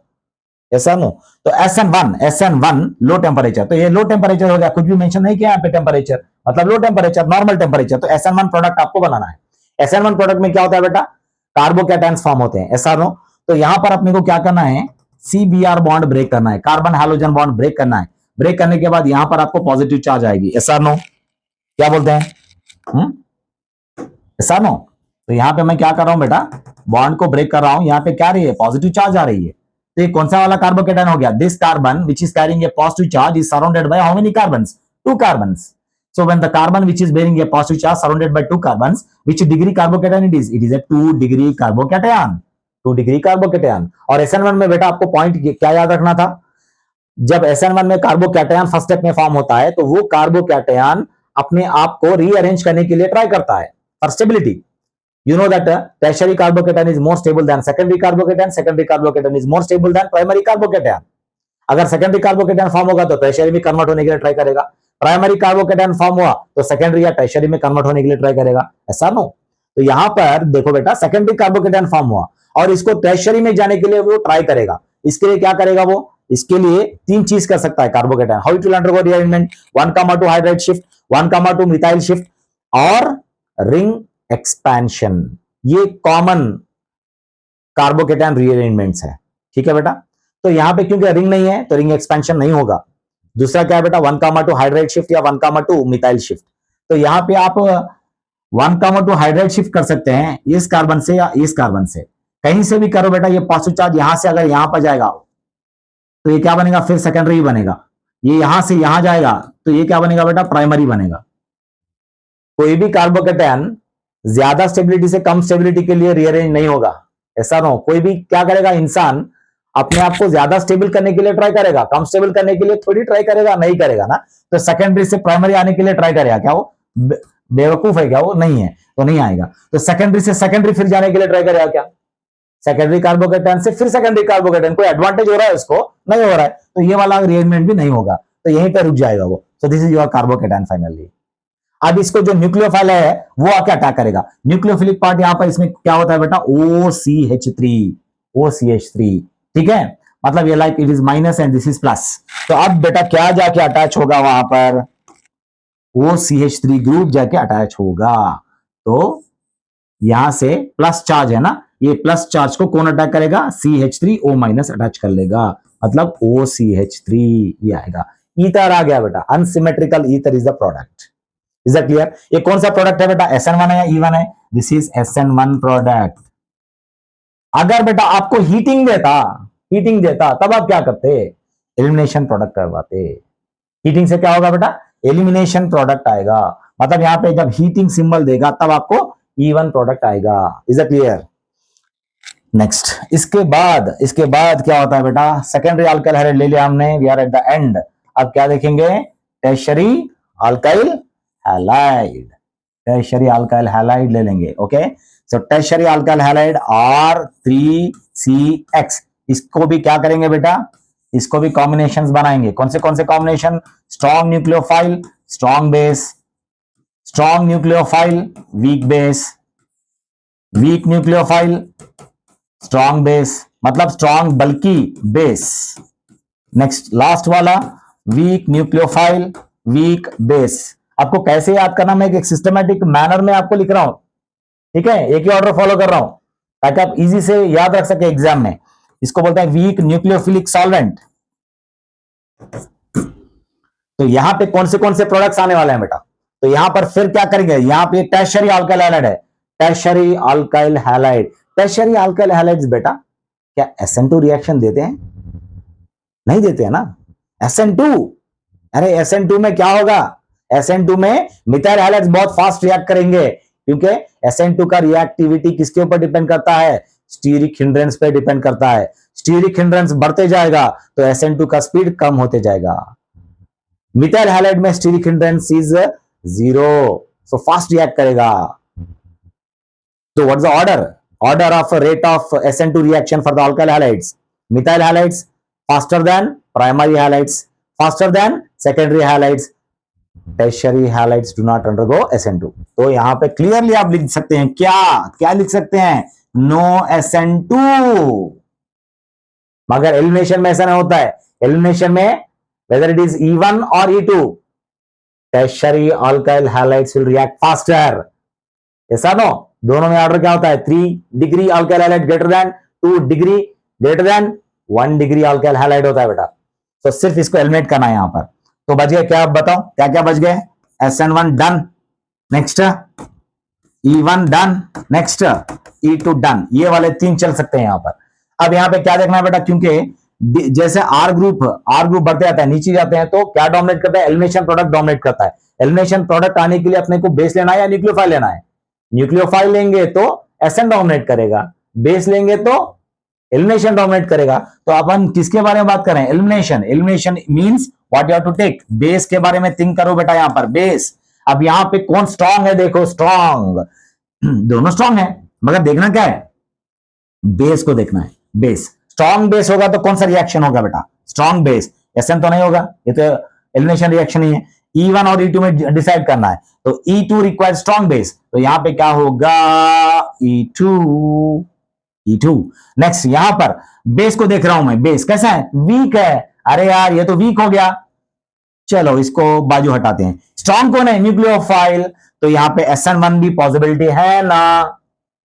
ऐसा नो। तो SN1 लो टेम्परेचर, तो ये लो टेम्परेचर हो गया, कुछ भी मेंशन नहीं किया यहाँ पे टेम्परेचर, मतलब लो टेम्परेचर, नॉर्मल टेम्परेचर। तो SN1 प्रोडक्ट आपको बनाना है। SN1 प्रोडक्ट में क्या होता है बेटा, कार्बोकैटायंस फॉर्म होते हैं, ऐसा नो। तो यहां पर अपने को क्या करना है, CBr बॉन्ड ब्रेक करना है, कार्बन हाइड्रोजन बॉन्ड ब्रेक करना है। ब्रेक करने के बाद यहां पर आपको पॉजिटिव चार्ज आएगी, ऐसा नो, क्या बोलते हैं, ऐसा नो। तो यहां पे मैं क्या कर रहा हूं बेटा, बॉन्ड को ब्रेक कर रहा हूं, यहां पे क्या रही है, पॉजिटिव चार्ज आ रही है। तो ये कौन सा वाला कार्बोकेटायन हो गया, this carbon which is carrying a positive charge is surrounded by how many carbons, 2 carbons. So when the carbon which is bearing a positive charge surrounded by 2 carbons, which degree carbocation it is? It is a 2 degree carbocation, 2 degree carbocation। और SN1 में बेटा आपको point क्या याद रखना था, जब SN1 में कार्बोकैटायन फर्स्ट स्टेप में फॉर्म होता है तो वो कार्बोकैटायन अपने आप को रीअरेंज करने के लिए ट्राई करता है for stability. You know that tertiary carbocation is more stable than secondary carbocation. Secondary carbocation is more stable than primary carbocation. अगर सेकेंडरी कार्बोकेटायन फॉर्म होगा तो टर्शियरी में कन्वर्ट होने के लिए ट्राई करेगा, प्राइमरी कार्बोकेटायन फॉर्म हुआ तो सेकेंडरी या टर्शियरी में कन्वर्ट होने के लिए ट्राई करेगा, ऐसा नो। तो यहां पर देखो बेटा, सेकेंडरी कार्बोकेटायन फॉर्म हुआ और इसको टर्शियरी में जाने के लिए वो ट्राई करेगा। इसके लिए क्या करेगा वो, इसके लिए 3 चीज कर सकता है carbocation, how it will undergo rearrangement, 1,2 hydride shift, 1,2 methyl shift और रिंग एक्सपेंशन। ये कॉमन कार्बोकेटायन रीअरेंजमेंट्स है, ठीक है बेटा। तो यहां पे क्योंकि रिंग नहीं है तो रिंग एक्सपेंशन नहीं होगा। दूसरा क्या है बेटा, 1,2 हाइड्राइड शिफ्ट या 1,2 मिथाइल शिफ्ट। तो यहां पे आप 1,2 हाइड्राइड शिफ्ट कर सकते हैं इस कार्बन से या इस कार्बन से, कहीं से भी करो बेटा। ये पॉजिटिव चार्ज यहां से अगर यहां पर जाएगा तो ये क्या बनेगा, फिर सेकेंडरी बनेगा। ये यहां से यहां जाएगा तो ये क्या बनेगा बेटा, प्राइमरी बनेगा। कोई भी कार्बोकेटायन ज्यादा स्टेबिलिटी से कम स्टेबिलिटी के लिए रीअरेंज नहीं होगा, ऐसा ना हो। कोई भी क्या करेगा, इंसान अपने आप को ज्यादा स्टेबल करने के लिए ट्राई करेगा, कम स्टेबल करने के लिए थोड़ी ट्राई करेगा, नहीं करेगा ना। तो सेकेंडरी से प्राइमरी आने के लिए ट्राई करेगा क्या वो बेवकूफ है क्या, वो नहीं है, तो नहीं आएगा। तो सेकेंडरी से सेकेंडरी फिर जाने के लिए ट्राई करेगा क्या, सेकेंडरी कार्बोकेटायन से फिर सेकेंडरी कार्बोकेटायन, कोई एडवांटेज हो रहा है उसको, नहीं हो रहा है, तो ये वाला रीअरेंजमेंट भी नहीं होगा, तो यहीं पे रुक जाएगा वो। So this is your carbocation finally. अब इसको जो न्यूक्लियोफाइल है वो आके अटैक करेगा। न्यूक्लियोफिलिक पार्ट यहां पर इसमें क्या होता है बेटा, OCH3, OCH3, ठीक है। मतलब ये like it is minus and this is plus. तो अब बेटा क्या जाके अटैच होगा वहां पर, OCH3 ग्रुप जाके अटैच होगा। तो यहां से प्लस चार्ज है ना, ये प्लस चार्ज को कौन अटैक करेगा, CH3O माइनस अटैच कर लेगा, मतलब OCH3 ये आएगा। ईथर आ गया बेटा, unsymmetrical ether is the product. Is that clear. ये कौन सा प्रोडक्ट है बेटा, SN1 है या E1 है, दिस इज SN1 प्रोडक्ट। अगर बेटा आपको हीटिंग देता तब आप क्या करते, एलिमिनेशन प्रोडक्ट करवाते। हीटिंग से क्या होगा बेटा, एलिमिनेशन प्रोडक्ट आएगा। मतलब यहां पे जब हीटिंग सिंबल देगा तब आपको E1 प्रोडक्ट आएगा। Is that clear. नेक्स्ट, इसके बाद क्या होता है बेटा, सेकेंडरी अल्काइल हाइड्राइड ले लिया हमने, we are at the end. अब क्या देखेंगे, tertiary alkyl halide, tertiary alkyl halide ले लेंगे। Okay, so tertiary alkyl halide R3CX, इसको भी क्या करेंगे बेटा, इसको भी कॉम्बिनेशंस बनाएंगे। कौन से combination, strong nucleophile strong base, strong nucleophile weak base, week nucleophile strong base, मतलब strong bulky base. Next last वाला, वीक न्यूक्लियोफाइल वीक बेस। आपको कैसे याद करना, मैं एक सिस्टमैटिक मैनर में आपको लिख रहा हूं, ठीक है, एक ही ऑर्डर फॉलो कर रहा हूं ताकि आप इजी से याद रख सके एग्जाम में। इसको बोलते हैं वीक न्यूक्लियोफिलिक सॉल्वेंट। तो यहां पे कौन से प्रोडक्ट्स आने वाले हैं बेटा, तो यहां पर फिर क्या करेंगे, यहां पे टर्शियरी अल्काइल हैलाइड है, tertiary alkyl halide. Tertiary alkyl halides बेटा क्या SN2 रिएक्शन देते हैं, नहीं देते हैं ना। SN2, अरे SN2 में क्या होगा, SN2 में मिथाइल हैलाइड्स बहुत फास्ट रिएक्ट करेंगे, क्योंकि SN2 का रिएक्टिविटी किसके ऊपर डिपेंड करता है, स्टीरिक हिंड्रेंस पे डिपेंड करता है। स्टीरिक हिंड्रेंस बढ़ते जाएगा तो SN2 का स्पीड कम होते जाएगा। मिथाइल हैलाइड में steric hindrance is 0, so fast react करेगा। तो what is the order of rate of SN2 reaction for the alkyl halides, methyl halides faster than primary halides, faster than secondary halides, tertiary halides do not undergo SN2। तो यहां पे clearly आप लिख सकते हैं, क्या लिख सकते हैं, नो SN2। मगर एलिमिनेशन में ऐसा नहीं होता है, एलिमिनेशन में whether it is E1 or E2, tertiary alkyl halides will react faster, ऐसा नो। दोनों में ऑर्डर क्या होता है, 3 degree alkyl halide greater than 2 degree greater than 1 degree alkyl halide होता है बेटा। तो सिर्फ इसको एलिमिनेट करना है यहां पर। तो बच गए क्या, आप बताओ क्या क्या बच गए, SN1 done, next E1 done, next E2 done, ये वाले 3 चल सकते हैं यहां पर। अब यहां पे क्या देखना है बेटा, क्योंकि जैसे R ग्रुप बढ़ते जाता है, नीचे जाते हैं, तो क्या डोमिनेट करता है, एलिमिनेशन प्रोडक्ट डोमिनेट करता है। एलिमिनेशन प्रोडक्ट आने के लिए अपने को बेस लेना है या न्यूक्लियोफाइल लेना है, न्यूक्लियोफाइल लेंगे तो SN डोमिनेट करेगा, बेस लेंगे तो एलिमिनेशन डोमिनेट करेगा। तो अपन किसके बारे में बात करें, elimination. Elimination means what you have to take, base के बारे में थिंक करो बेटा यहां पर, बेस। अब यहां पे कौन स्ट्रांग है, देखो स्ट्रांग, दोनों स्ट्रांग है, मगर देखना क्या है, बेस को देखना है। बेस स्ट्रांग बेस होगा तो कौन सा रिएक्शन होगा बेटा, स्ट्रांग बेस, SN तो नहीं होगा, ये तो एलिमिनेशन रिएक्शन ही है। E1 और E2 में डिसाइड करना है, तो E2 रिक्वायर्ड स्ट्रांग बेस, तो यहां पे क्या होगा, E2। नेक्स्ट यहां पर बेस को देख रहा हूं मैं, बेस कैसा है, वीक है। अरे यार ये तो वीक हो गया, चलो इसको बाजू हटाते हैं। स्ट्रांग कौन है, न्यूक्लियोफाइल, तो यहां पे SN1 भी पॉसिबिलिटी है ना,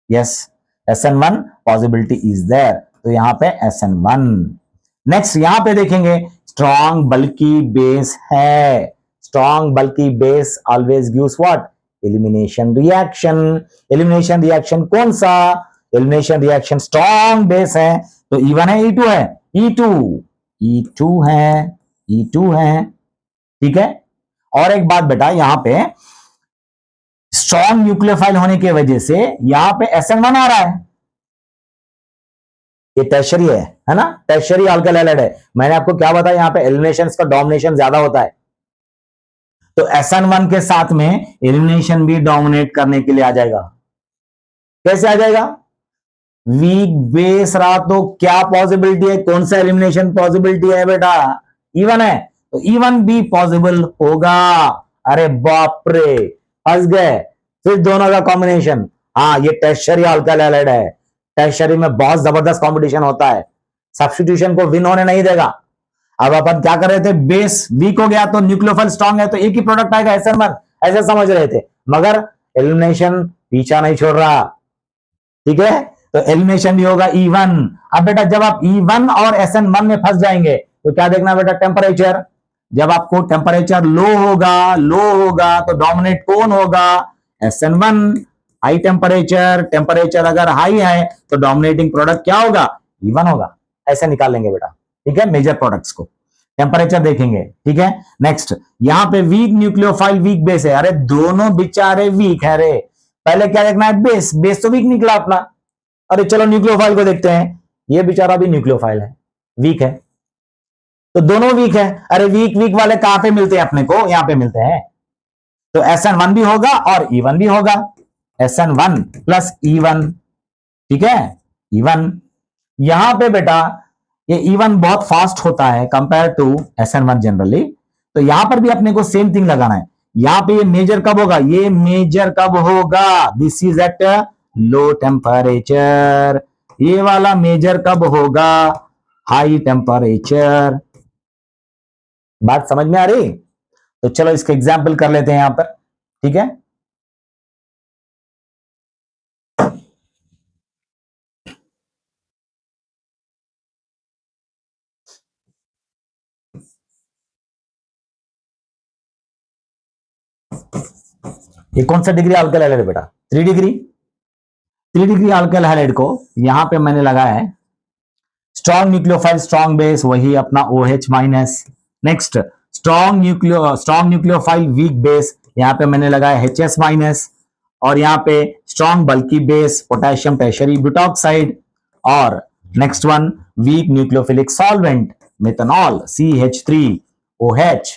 yes SN1 possibility is there, तो यहां पे SN1। नेक्स्ट यहां पे देखेंगे, स्ट्रांग बल्कि बेस है, स्ट्रांग बल्कि base always gives what, elimination reaction. Elimination reaction कौन सा, एलिमिनेशन रिएक्शन स्ट्रांग बेस है, तो E1 है E2 है, E2। E2 है, E2 है, ठीक है। और एक बात बेटा, यहां पे स्ट्रॉन्ग न्यूक्लियोफाइल होने की वजह से यहां पे SN1 आ रहा है, ये टर्शरी है ना, टर्शरी अल्काइल हैलाइड है। मैंने आपको क्या बताया, यहां पे एलिमिनेशन का डोमिनेशन ज्यादा होता है, तो SN1 के साथ में एलिमिनेशन भी डोमिनेट करने के लिए आ जाएगा। कैसे आ जाएगा? वीक बेस रहा तो क्या पॉसिबिलिटी है, कौन सा एलिमिनेशन पॉसिबिलिटी है बेटा? इवन है, तो इवन भी पॉसिबल होगा। अरे बाप रे, फंस गए। फिर दोनों का कॉम्बिनेशन, हाँ ये टर्शरी अल्काइल हैलाइड है, टर्शरी में बहुत जबरदस्त कंपटीशन होता है, सब्स्टिट्यूशन को विन होने नहीं देगा। अब अपन क्या कर रहे थे, बेस वीक हो गया तो न्यूक्लियोफाइल स्ट्रांग है तो एक ही प्रोडक्ट आएगा SN1, ऐसे समझ रहे थे, मगर एलिमिनेशन पीछा नहीं छोड़ रहा, ठीक है। तो एलिमिनेशन भी होगा E1। अब बेटा जब आप E1 और SN1 में फंस जाएंगे तो क्या देखना बेटा, टेम्परेचर। जब आपको टेम्परेचर लो होगा तो डोमिनेट कौन होगा? SN1। हाई टेम्परेचर, टेम्परेचर अगर हाई है तो डोमिनेटिंग प्रोडक्ट क्या होगा? E1 होगा। ऐसे निकालेंगे बेटा, ठीक है, मेजर प्रोडक्ट्स को टेम्परेचर देखेंगे, ठीक है। नेक्स्ट, यहां पे वीक न्यूक्लियोफाइल वीक बेस है, अरे दोनों बेचारे वीक है रे। पहले क्या देखना है, बेस, बेस तो वीक निकला अपना। अरे चलो न्यूक्लियोफाइल को देखते हैं, ये बेचारा भी न्यूक्लियोफाइल है, वीक है, तो दोनों वीक है। अरे वीक वीक वाले कहां पे मिलते हैं अपने को? यहां पे मिलते हैं, तो SN1 भी होगा और E1 भी होगा, SN1 प्लस E1, ठीक है, E1। यहां पे बेटा ये E1 बहुत फास्ट होता है कंपेयर टू SN1 जनरली, तो यहां पर भी अपने को सेम थिंग लगाना है। यहां पे ये मेजर कब होगा? ये मेजर कब होगा? This is at low temperature. ये वाला मेजर कब होगा? High temperature. बात समझ में आ रही? तो चलो इसका एग्जाम्पल कर लेते हैं यहां पर, ठीक है। ये कौन सा डिग्री अल्काइल हैलाइड बेटा? 3 डिग्री। 3 डिग्री अल्काइल हैलाइड को यहां पे मैंने लगाया है स्ट्रॉन्ग न्यूक्लियोफाइल स्ट्रॉन्ग बेस, वही अपना OH minus. Next, strong nucleophile weak base, यहां पे मैंने लगाया HS माइनस। और यहां पे strong bulky base potassium tertiary butoxide. और next one, weak nucleophilic solvent methanol CH3OH।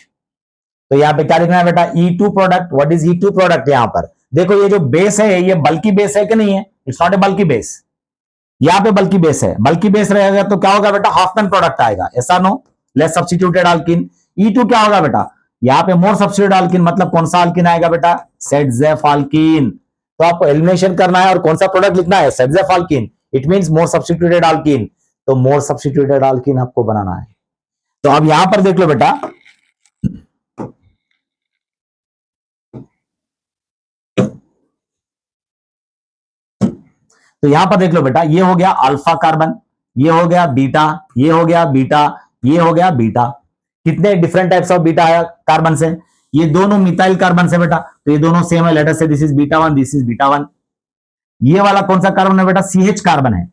तो यहां पे क्या लिखना है बेटा? E2 product. What is E2 product? यहां पर देखो, ये जो बेस है ये बल्की बेस है कि नहीं है? It's not a bulky base. यहां पे बल्की बेस है, बल्की बेस रहेगा तो क्या होगा बेटा? हाफमैन प्रोडक्ट आएगा, ऐसा no, less substituted alkene. E2 क्या होगा बेटा? यहां पे मोर सब्स्टिट्यूटेड अल्किन, मतलब कौन सा अल्किन आएगा बेटा? सेटजेफ अल्किन। तो आपको एलिमिनेशन करना है और कौन सा प्रोडक्ट लिखना है? सेटजेफ alkene. It means more substituted alkene, तो मोर सब्स्टिट्यूटेड अल्किन आपको बनाना है। तो अब यहां पर देख लो बेटा, तो यहां पर देख लो बेटा, ये हो गया अल्फा कार्बन, ये हो गया बीटा, ये हो गया बीटा, ये हो गया बीटा। कितने डिफरेंट टाइप्स ऑफ बीटा आया कार्बन से? ये दोनों मिथाइल कार्बन से बेटा, तो ये दोनों सेम है। लेटर से this is beta 1, this is beta 1। ये वाला कौन सा कार्बन है बेटा? CH कार्बन है।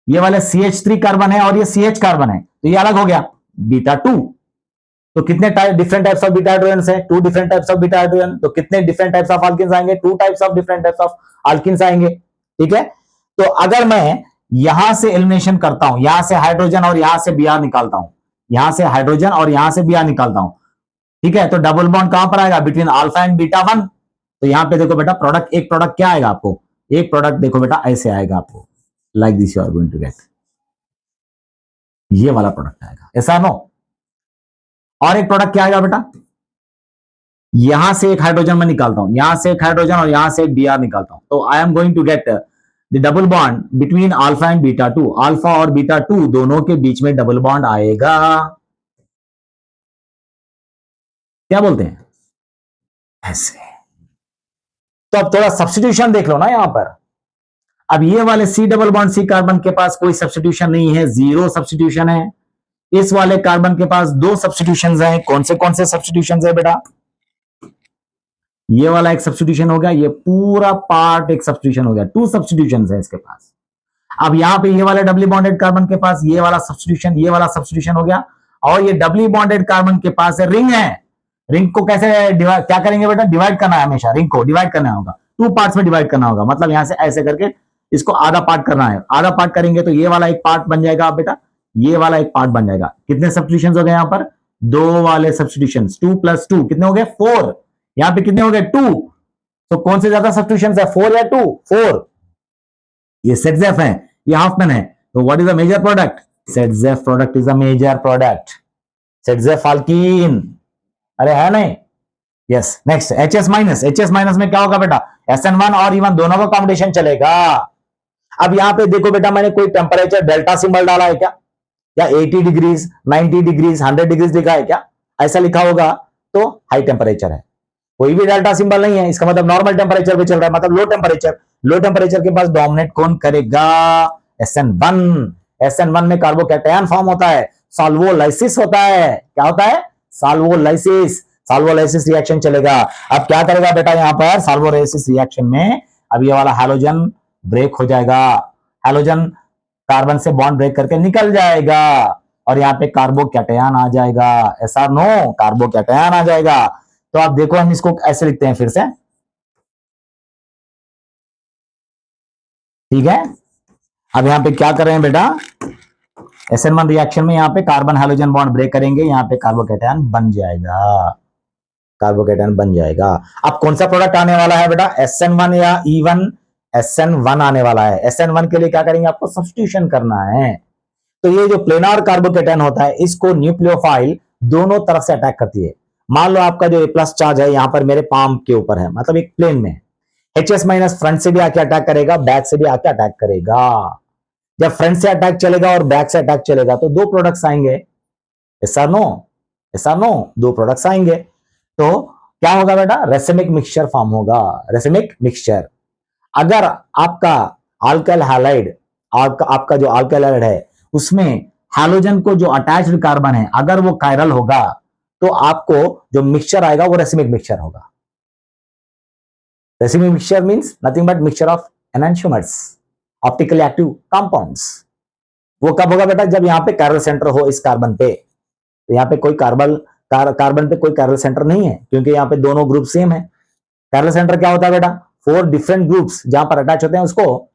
ये वाला CH3 कार्बन है और ये CH कार्बन है, तो ये अलग हो गया बीटा 2। तो कितने different types of beta hydrogen है? 2 different types of beta hydrogen. तो कितने डिफरेंट टाइप्स ऑफ अल्किन्स आएंगे? 2 types of different types of alkenes आएंगे, ठीक है। तो अगर मैं यहां से एलिमिनेशन करता हूं, यहां से हाइड्रोजन और यहां से Br निकालता हूं, यहां से हाइड्रोजन और यहां से Br निकालता हूं, ठीक है, तो डबल बॉन्ड कहां पर आएगा? Between alpha and beta 1। तो यहां पे देखो बेटा, प्रोडक्ट, एक प्रोडक्ट क्या आएगा आपको? एक प्रोडक्ट देखो बेटा ऐसे आएगा आपको, like this you are going to get, ये वाला प्रोडक्ट आएगा, ऐसा नो। और एक प्रोडक्ट क्या आएगा बेटा? यहां से एक हाइड्रोजन मैं निकालता हूं, यहां से एक हाइड्रोजन और यहां से एक Br निकालता हूं, तो I am going to get the double bond between alpha and beta 2। Alpha और बीटा 2 दोनों के बीच में डबल बॉन्ड आएगा, क्या बोलते हैं? ऐसे। तो अब थोड़ा सब्स्टिट्यूशन देख लो ना यहां पर। अब ये वाले C double bond C carbon के पास कोई सब्स्टिट्यूशन नहीं है, 0 सब्स्टिट्यूशन है। इस वाले कार्बन के पास 2 सब्स्टिट्यूशन है। कौन से सब्स्टिट्यूशन है बेटा? ये वाला एक सब्स्टिट्यूशन हो गया, ये पूरा पार्ट एक सब्स्टिट्यूशन हो गया, 2 सब्स्टिट्यूशन है इसके पास। अब यहां पे ये वाला डबली बॉन्डेड कार्बन के पास ये वाला सब्स्टिट्यूशन, ये वाला सब्स्टिट्यूशन हो गया। और ये डबली बॉन्डेड कार्बन के पास रिंग है। रिंग को कैसे डिवाइड क्या करेंगे बेटा, डिवाइड करना है, हमेशा रिंग को डिवाइड करना होगा, 2 पार्ट्स में डिवाइड करना होगा। मतलब यहां से ऐसे करके इसको आधा पार्ट करना है, आधा पार्ट करेंगे तो ये वाला एक पार्ट बन जाएगा बेटा, ये वाला एक पार्ट बन जाएगा। कितने सब्स्टिट्यूशंस हो गए यहां पर, 2 वाले सब्स्टिट्यूशंस, 2 + 2 कितने हो गए 4, यहां पे कितने हो गए 2। तो कौन से ज्यादा सब्स्टिट्यूशंस है, 4 या 2, 4। ये सेट है, ये हाफमैन है, तो what is the major product, Saytzeff product is a major product, Saytzeff alkene, अरे है नहीं, yes. Next HS minus, HS minus में क्या होगा बेटा, SN1 और इवन दोनों का कॉम्बिनेशन चलेगा। अब यहां पे देखो बेटा, मैंने कोई टेम्परेचर डेल्टा सिंबल डाला है क्या, या 80 डिग्रीज, 90 डिग्रीज, 100 डिग्रीज लिखा है क्या, ऐसा लिखा होगा तो हाई टेम्परेचर है। कोई भी डेल्टा सिंबल नहीं है, इसका मतलब नॉर्मल टेम्परेचर पे चल रहा है, मतलब लो टेम्परेचर। लो टेम्परेचर के पास डोमिनेट कौन करेगा, SN1। SN1 में कार्बोकैटायन फॉर्म होता है, सॉल्वोलाइसिस होता है, क्या होता है, सॉल्वोलाइसिस, सॉल्वोलाइसिस रिएक्शन चलेगा। अब क्या करेगा बेटा, यहां पर सॉल्वोलाइसिस रिएक्शन में अब ये वाला हैलोजन ब्रेक हो जाएगा, हैलोजन कार्बन से बॉन्ड ब्रेक करके निकल जाएगा और यहाँ पे कार्बोकैटायन आ जाएगा, ऐसा नो, कार्बोकैटायन आ जाएगा। तो आप देखो हम इसको ऐसे लिखते हैं फिर से, ठीक है। अब यहां पे क्या कर रहे हैं बेटा, SN1 रिएक्शन में यहाँ पे कार्बन हैलोजन बॉन्ड ब्रेक करेंगे, यहाँ पे कार्बोकैटायन बन जाएगा, कार्बोकैटायन बन जाएगा। अब कौन सा प्रोडक्ट आने वाला है बेटा, SN1 या E1, SN1 आने वाला है। SN1 के लिए क्या करेंगे, आपको सब्स्टिट्यूशन करना है। तो ये जो प्लेनार कार्बोकैटायन होता है, इसको न्यूक्लियोफाइल दोनों तरफ से अटैक करती है। मान लो आपका जो A+ चार्ज है यहां पर मेरे पाम के ऊपर है, मतलब एक प्लेन में, HS माइनस फ्रंट से भी आके अटैक करेगा, बैक से भी आके अटैक करेगा। जब फ्रंट से अटैक चलेगा और बैक से अटैक चलेगा तो 2 प्रोडक्ट्स आएंगे, ऐसा नो, ऐसा नो, 2 प्रोडक्ट्स आएंगे। तो क्या होगा बेटा, रेसिमिक मिक्सचर फॉर्म होगा, रेसिमिक मिक्सचर। अगर आपका अल्काइल हैलाइड, आपका जो अल्काइल हैलाइड है उसमें हैलोजन को जो अटैच्ड कार्बन है अगर वो कायरल होगा तो आपको जो मिक्सचर आएगा वो रेसिमिक मिक्सचर होगा। Racemic mixture means nothing but mixture of enhancements, optically active compounds. वो कब होगा बेटा, जब यहां पे कायरल सेंटर हो इस कार्बन पे। तो यहां पे कोई कार्बन पे कोई कायरल सेंटर नहीं है क्योंकि यहां पे दोनों ग्रुप सेम है। कायरल सेंटर क्या होता है बेटा, 4 डिफरेंट ग्रुप्स जहां पर अटैच होते हैं उसको,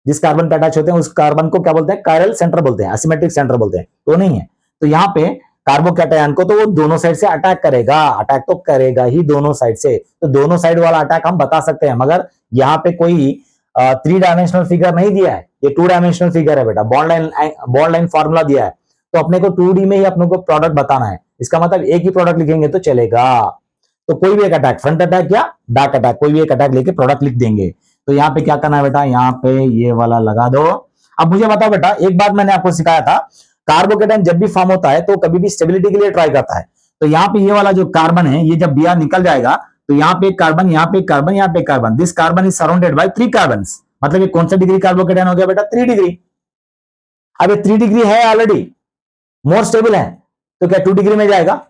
जिस कार्बन पे अटैच होते हैं उस कार्बन को क्या बोलते हैं, कायरल सेंटर बोलते हैं, एसिमेट्रिक सेंटर बोलते हैं, तो नहीं है। तो यहाँ पे कार्बोकैटायन को तो वो दोनों साइड से अटैक करेगा, अटैक तो करेगा ही दोनों साइड से। तो दोनों साइड वाला अटैक हम बता सकते हैं, मगर यहाँ पे कोई 3 डायमेंशनल फिगर नहीं दिया है, ये 2 डायमेंशनल फिगर है बेटा, बॉन्ड लाइन फॉर्मूला दिया है। तो अपने को 2D में ही अपने को प्रोडक्ट बताना है, इसका मतलब एक ही प्रोडक्ट लिखेंगे तो चलेगा। तो कोई भी एक अटैक, फ्रंट अटैक या बैक अटैक, कोई भी एक अटैक लेके प्रोडक्ट लिख देंगे। तो यहाँ पे क्या करना है बेटा, यहाँ पे ये वाला लगा दो। अब मुझे बताओ बेटा, एक बात मैंने आपको सिखाया था, कार्बोकैटायन जब भी फॉर्म होता है तो कभी भी स्टेबिलिटी के लिए ट्राई करता है। तो यहाँ पे ये वाला जो कार्बन है, ये जब Br निकल जाएगा तो यहाँ पे कार्बन, यहाँ पे कार्बन, यहाँ पे carbon, this carbon is surrounded by 3 carbon. मतलब ये कौन सा डिग्री कार्बोकैटायन हो गया बेटा, 3 डिग्री। अब ये 3 डिग्री है ऑलरेडी, मोर स्टेबल है, तो क्या 2 डिग्री में जाएगा,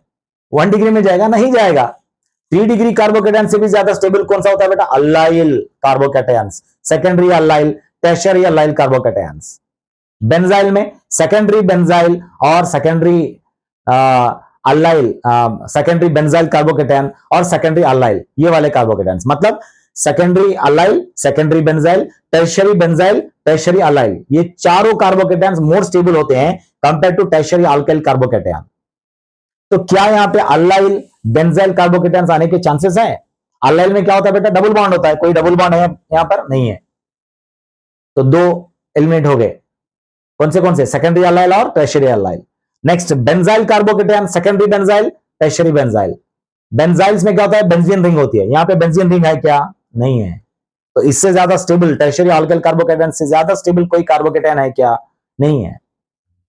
1 डिग्री में जाएगा, नहीं जाएगा। 3 डिग्री कार्बोकैटायन से भी ज्यादा स्टेबल कौन सा होता है बेटा, allyl carbocations, secondary allyl, tertiary allyl carbocations. Benzyl में सेकेंडरी बेंजाइल और secondary allyl, secondary benzyl carbocation और सेकेंडरी अल्लाइल, ये वाले कार्बोकैटायंस, मतलब secondary allyl, secondary benzyl, tertiary benzyl, tertiary allyl, ये चारों कार्बोकैटायंस मोर स्टेबल होते हैं compare to tertiary alkyl carbocation. तो क्या यहां पे अल्लाइल बेंजाइल कार्बोकैटायंस आने के चांसेस हैं? अल्लाइल में क्या होता है बेटा, डबल बॉन्ड होता है, कोई डबल बॉन्ड है यहां पर, नहीं है। तो 2 एलिमेंट हो गए, कौन से, सेकेंडरी अल्लाइल और tertiary allyl. Next benzyl carbocation, secondary benzyl, tertiary benzyl. Benzyls में क्या होता है, बेंजीन रिंग होती है, यहां पे बेंजीन रिंग है क्या, नहीं है। तो इससे ज्यादा स्टेबल, टर्शियरी अल्काइल कार्बोकैटायन से ज्यादा स्टेबल कोई कार्बोकैटायन है क्या, नहीं है,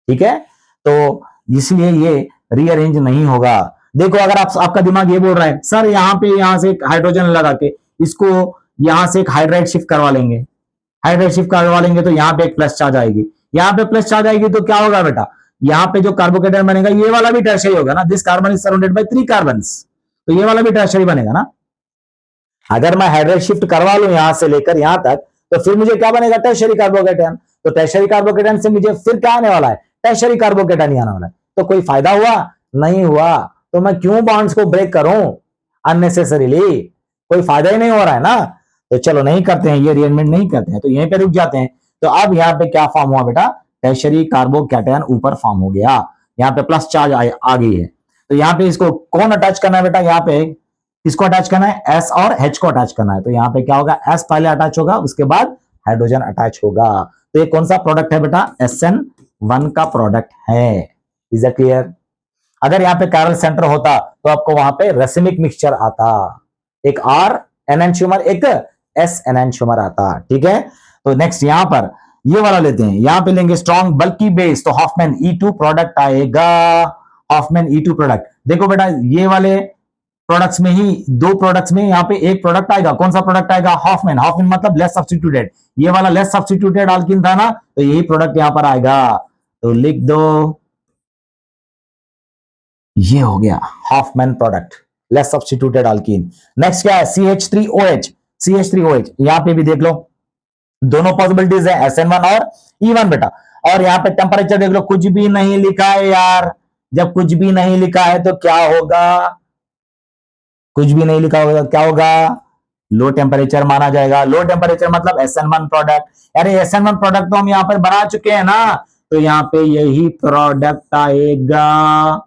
ठीक है। तो इसलिए ये रीअरेंज नहीं होगा। देखो अगर आपका दिमाग ये बोल रहा है सर यहां पे, यहां से एक हाइड्रोजन लगा के इसको यहां से एक हाइड्राइड शिफ्ट करवा लेंगे, हाइड्राइड शिफ्ट करवा लेंगे तो यहां पे एक प्लस चार्ज आएगी, यहां पे प्लस चार्ज आएगी तो क्या होगा बेटा, यहां पे जो कार्बोकैटायन बनेगा ये वाला भी टर्शियरी होगा ना, this carbon is surrounded by 3 carbons, तो ये वाला भी टर्शियरी बनेगा ना। अगर मैं हाइड्राइड शिफ्ट करवा लूं यहां से लेकर यहां तक तो फिर मुझे क्या बनेगा, टर्शियरी कार्बोकैटायन। तो टर्शियरी कार्बोकैटायन से मुझे फिर क्या आने वाला है, टर्शियरी कार्बोकैटायन आने वाला है। तो कोई फायदा हुआ नहीं हुआ, तो मैं क्यों बॉन्ड्स को ब्रेक करूं अननेसेसरीली, कोई फायदा ही नहीं हो रहा है ना। तो चलो नहीं करते हैं, ये रिएरेंजमेंट नहीं करते हैं, तो यहीं पे रुक जाते हैं। तो अब यहाँ पे क्या फॉर्म हुआ बेटा, टर्शियरी कार्बोकैटायन ऊपर फॉर्म हो गया, यहाँ पे प्लस चार्ज आ गई है। तो यहाँ पे इसको कौन अटैच करना है बेटा, यहाँ पे किसको अटैच करना है, एस और एच को अटैच करना है। तो यहाँ पे क्या होगा, एस पहले अटैच होगा, उसके बाद हाइड्रोजन अटैच होगा। तो ये कौन सा प्रोडक्ट है बेटा, SN1 का प्रोडक्ट है। Is it clear? अगर यहाँ पे कैरल सेंटर होता तो आपको वहां पे रेसिमिक मिक्सचर आता, एक R एनेंशियोमर एक S एनेंशियोमर आता, ठीक है। तो नेक्स्ट यहां पर ये वाला लेते हैं, यहां पे लेंगे स्ट्रॉन्ग बल्कि बेस, तो हॉफमैन E2 प्रोडक्ट आएगा, हॉफमैन E2 प्रोडक्ट। देखो बेटा ये वाले प्रोडक्ट्स में ही, दो प्रोडक्ट्स में यहाँ पे एक प्रोडक्ट आएगा, कौन सा प्रोडक्ट आएगा, हॉफमैन। हॉफमैन मतलब लेस सब्स्टिट्यूटेड, ये वाला लेस सब्स्टिट्यूटेड अल्कीन था ना, तो यही प्रोडक्ट यहां पर आएगा। तो लिख दो, ये हो गया Hofmann product, less substituted alkene. Next क्या है, CH3OH। CH3OH यहां पे भी देख लो, दोनों पॉसिबिलिटीज है, SN1 और E1 बेटा। और यहाँ पे टेम्परेचर देख लो, कुछ भी नहीं लिखा है यार, जब कुछ भी नहीं लिखा है तो क्या होगा, कुछ भी नहीं लिखा होगा क्या होगा, लो टेम्परेचर माना जाएगा। लो टेम्परेचर मतलब SN1 प्रोडक्ट, अरे SN1 प्रोडक्ट तो हम यहां पर बना चुके हैं ना, तो यहां पे यही प्रोडक्ट आएगा।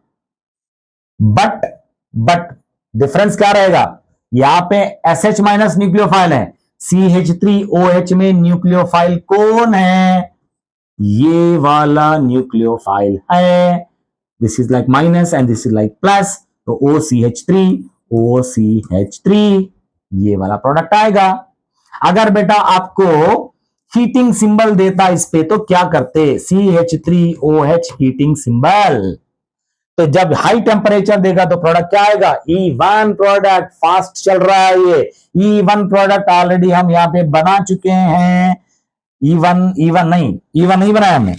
बट डिफरेंस क्या रहेगा, यहां पे SH माइनस न्यूक्लियोफाइल है, CH3OH में न्यूक्लियोफाइल कौन है, ये वाला न्यूक्लियोफाइल है। This is like minus and this is like plus, तो OCH3 ये वाला प्रोडक्ट आएगा। अगर बेटा आपको हीटिंग सिंबल देता इस पे तो क्या करते, CH3OH हीटिंग सिंबल। तो जब हाई टेम्परेचर देगा तो प्रोडक्ट क्या आएगा, E1 प्रोडक्ट। फास्ट चल रहा है ये, E1 प्रोडक्ट ऑलरेडी हम यहाँ पे बना चुके हैं। E1 नहीं बनाया हमने,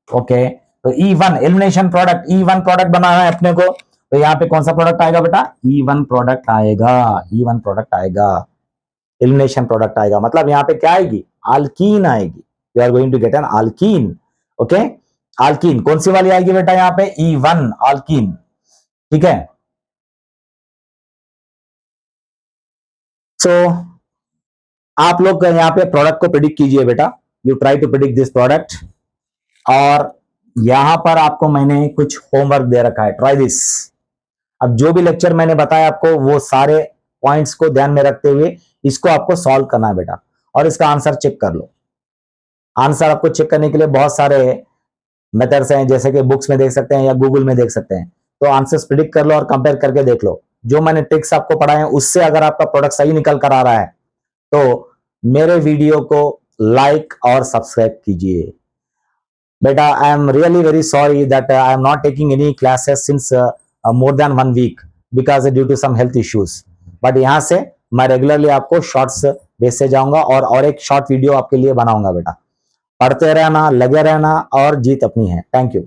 ओके। तो E1 elimination product, E1 product बनाना है अपने को, तो यहाँ पे कौन सा प्रोडक्ट आएगा बेटा, E1 प्रोडक्ट आएगा, E1 प्रोडक्ट आएगा, एलिमिनेशन प्रोडक्ट आएगा। मतलब यहाँ पे क्या आएगी, अल्कीन आएगी, you are going to get an alkyne, okay. Alkyne कौन सी वाली आएगी बेटा, यहाँ पे E1 अल्कीन, ठीक है। सो आप लोग यहाँ पे प्रोडक्ट को प्रिडिक्ट कीजिए बेटा, you try to predict this product. और यहां पर आपको मैंने कुछ होमवर्क दे रखा है, ट्राई दिस। अब जो भी लेक्चर मैंने बताया आपको, वो सारे पॉइंट्स को ध्यान में रखते हुए इसको आपको सॉल्व करना है बेटा, और इसका आंसर चेक कर लो। आंसर आपको चेक करने के लिए बहुत सारे मेथड्स हैं, जैसे कि बुक्स में देख सकते हैं या गूगल में देख सकते हैं। तो आंसर्स प्रिडिक्ट कर लो और कंपेयर करके देख लो। जो मैंने ट्रिक्स आपको पढ़ाए हैं उससे अगर आपका प्रोडक्ट सही निकल कर आ रहा है तो मेरे वीडियो को लाइक और सब्सक्राइब कीजिए बेटा। I am really very sorry that I am not taking any classes since more than 1 week because due to some health issues. But यहाँ से मैं रेगुलरली आपको शॉर्ट्स भेजते जाऊंगा और एक शॉर्ट वीडियो आपके लिए बनाऊंगा बेटा। पढ़ते रहना, लगे रहना, और जीत अपनी है। Thank you.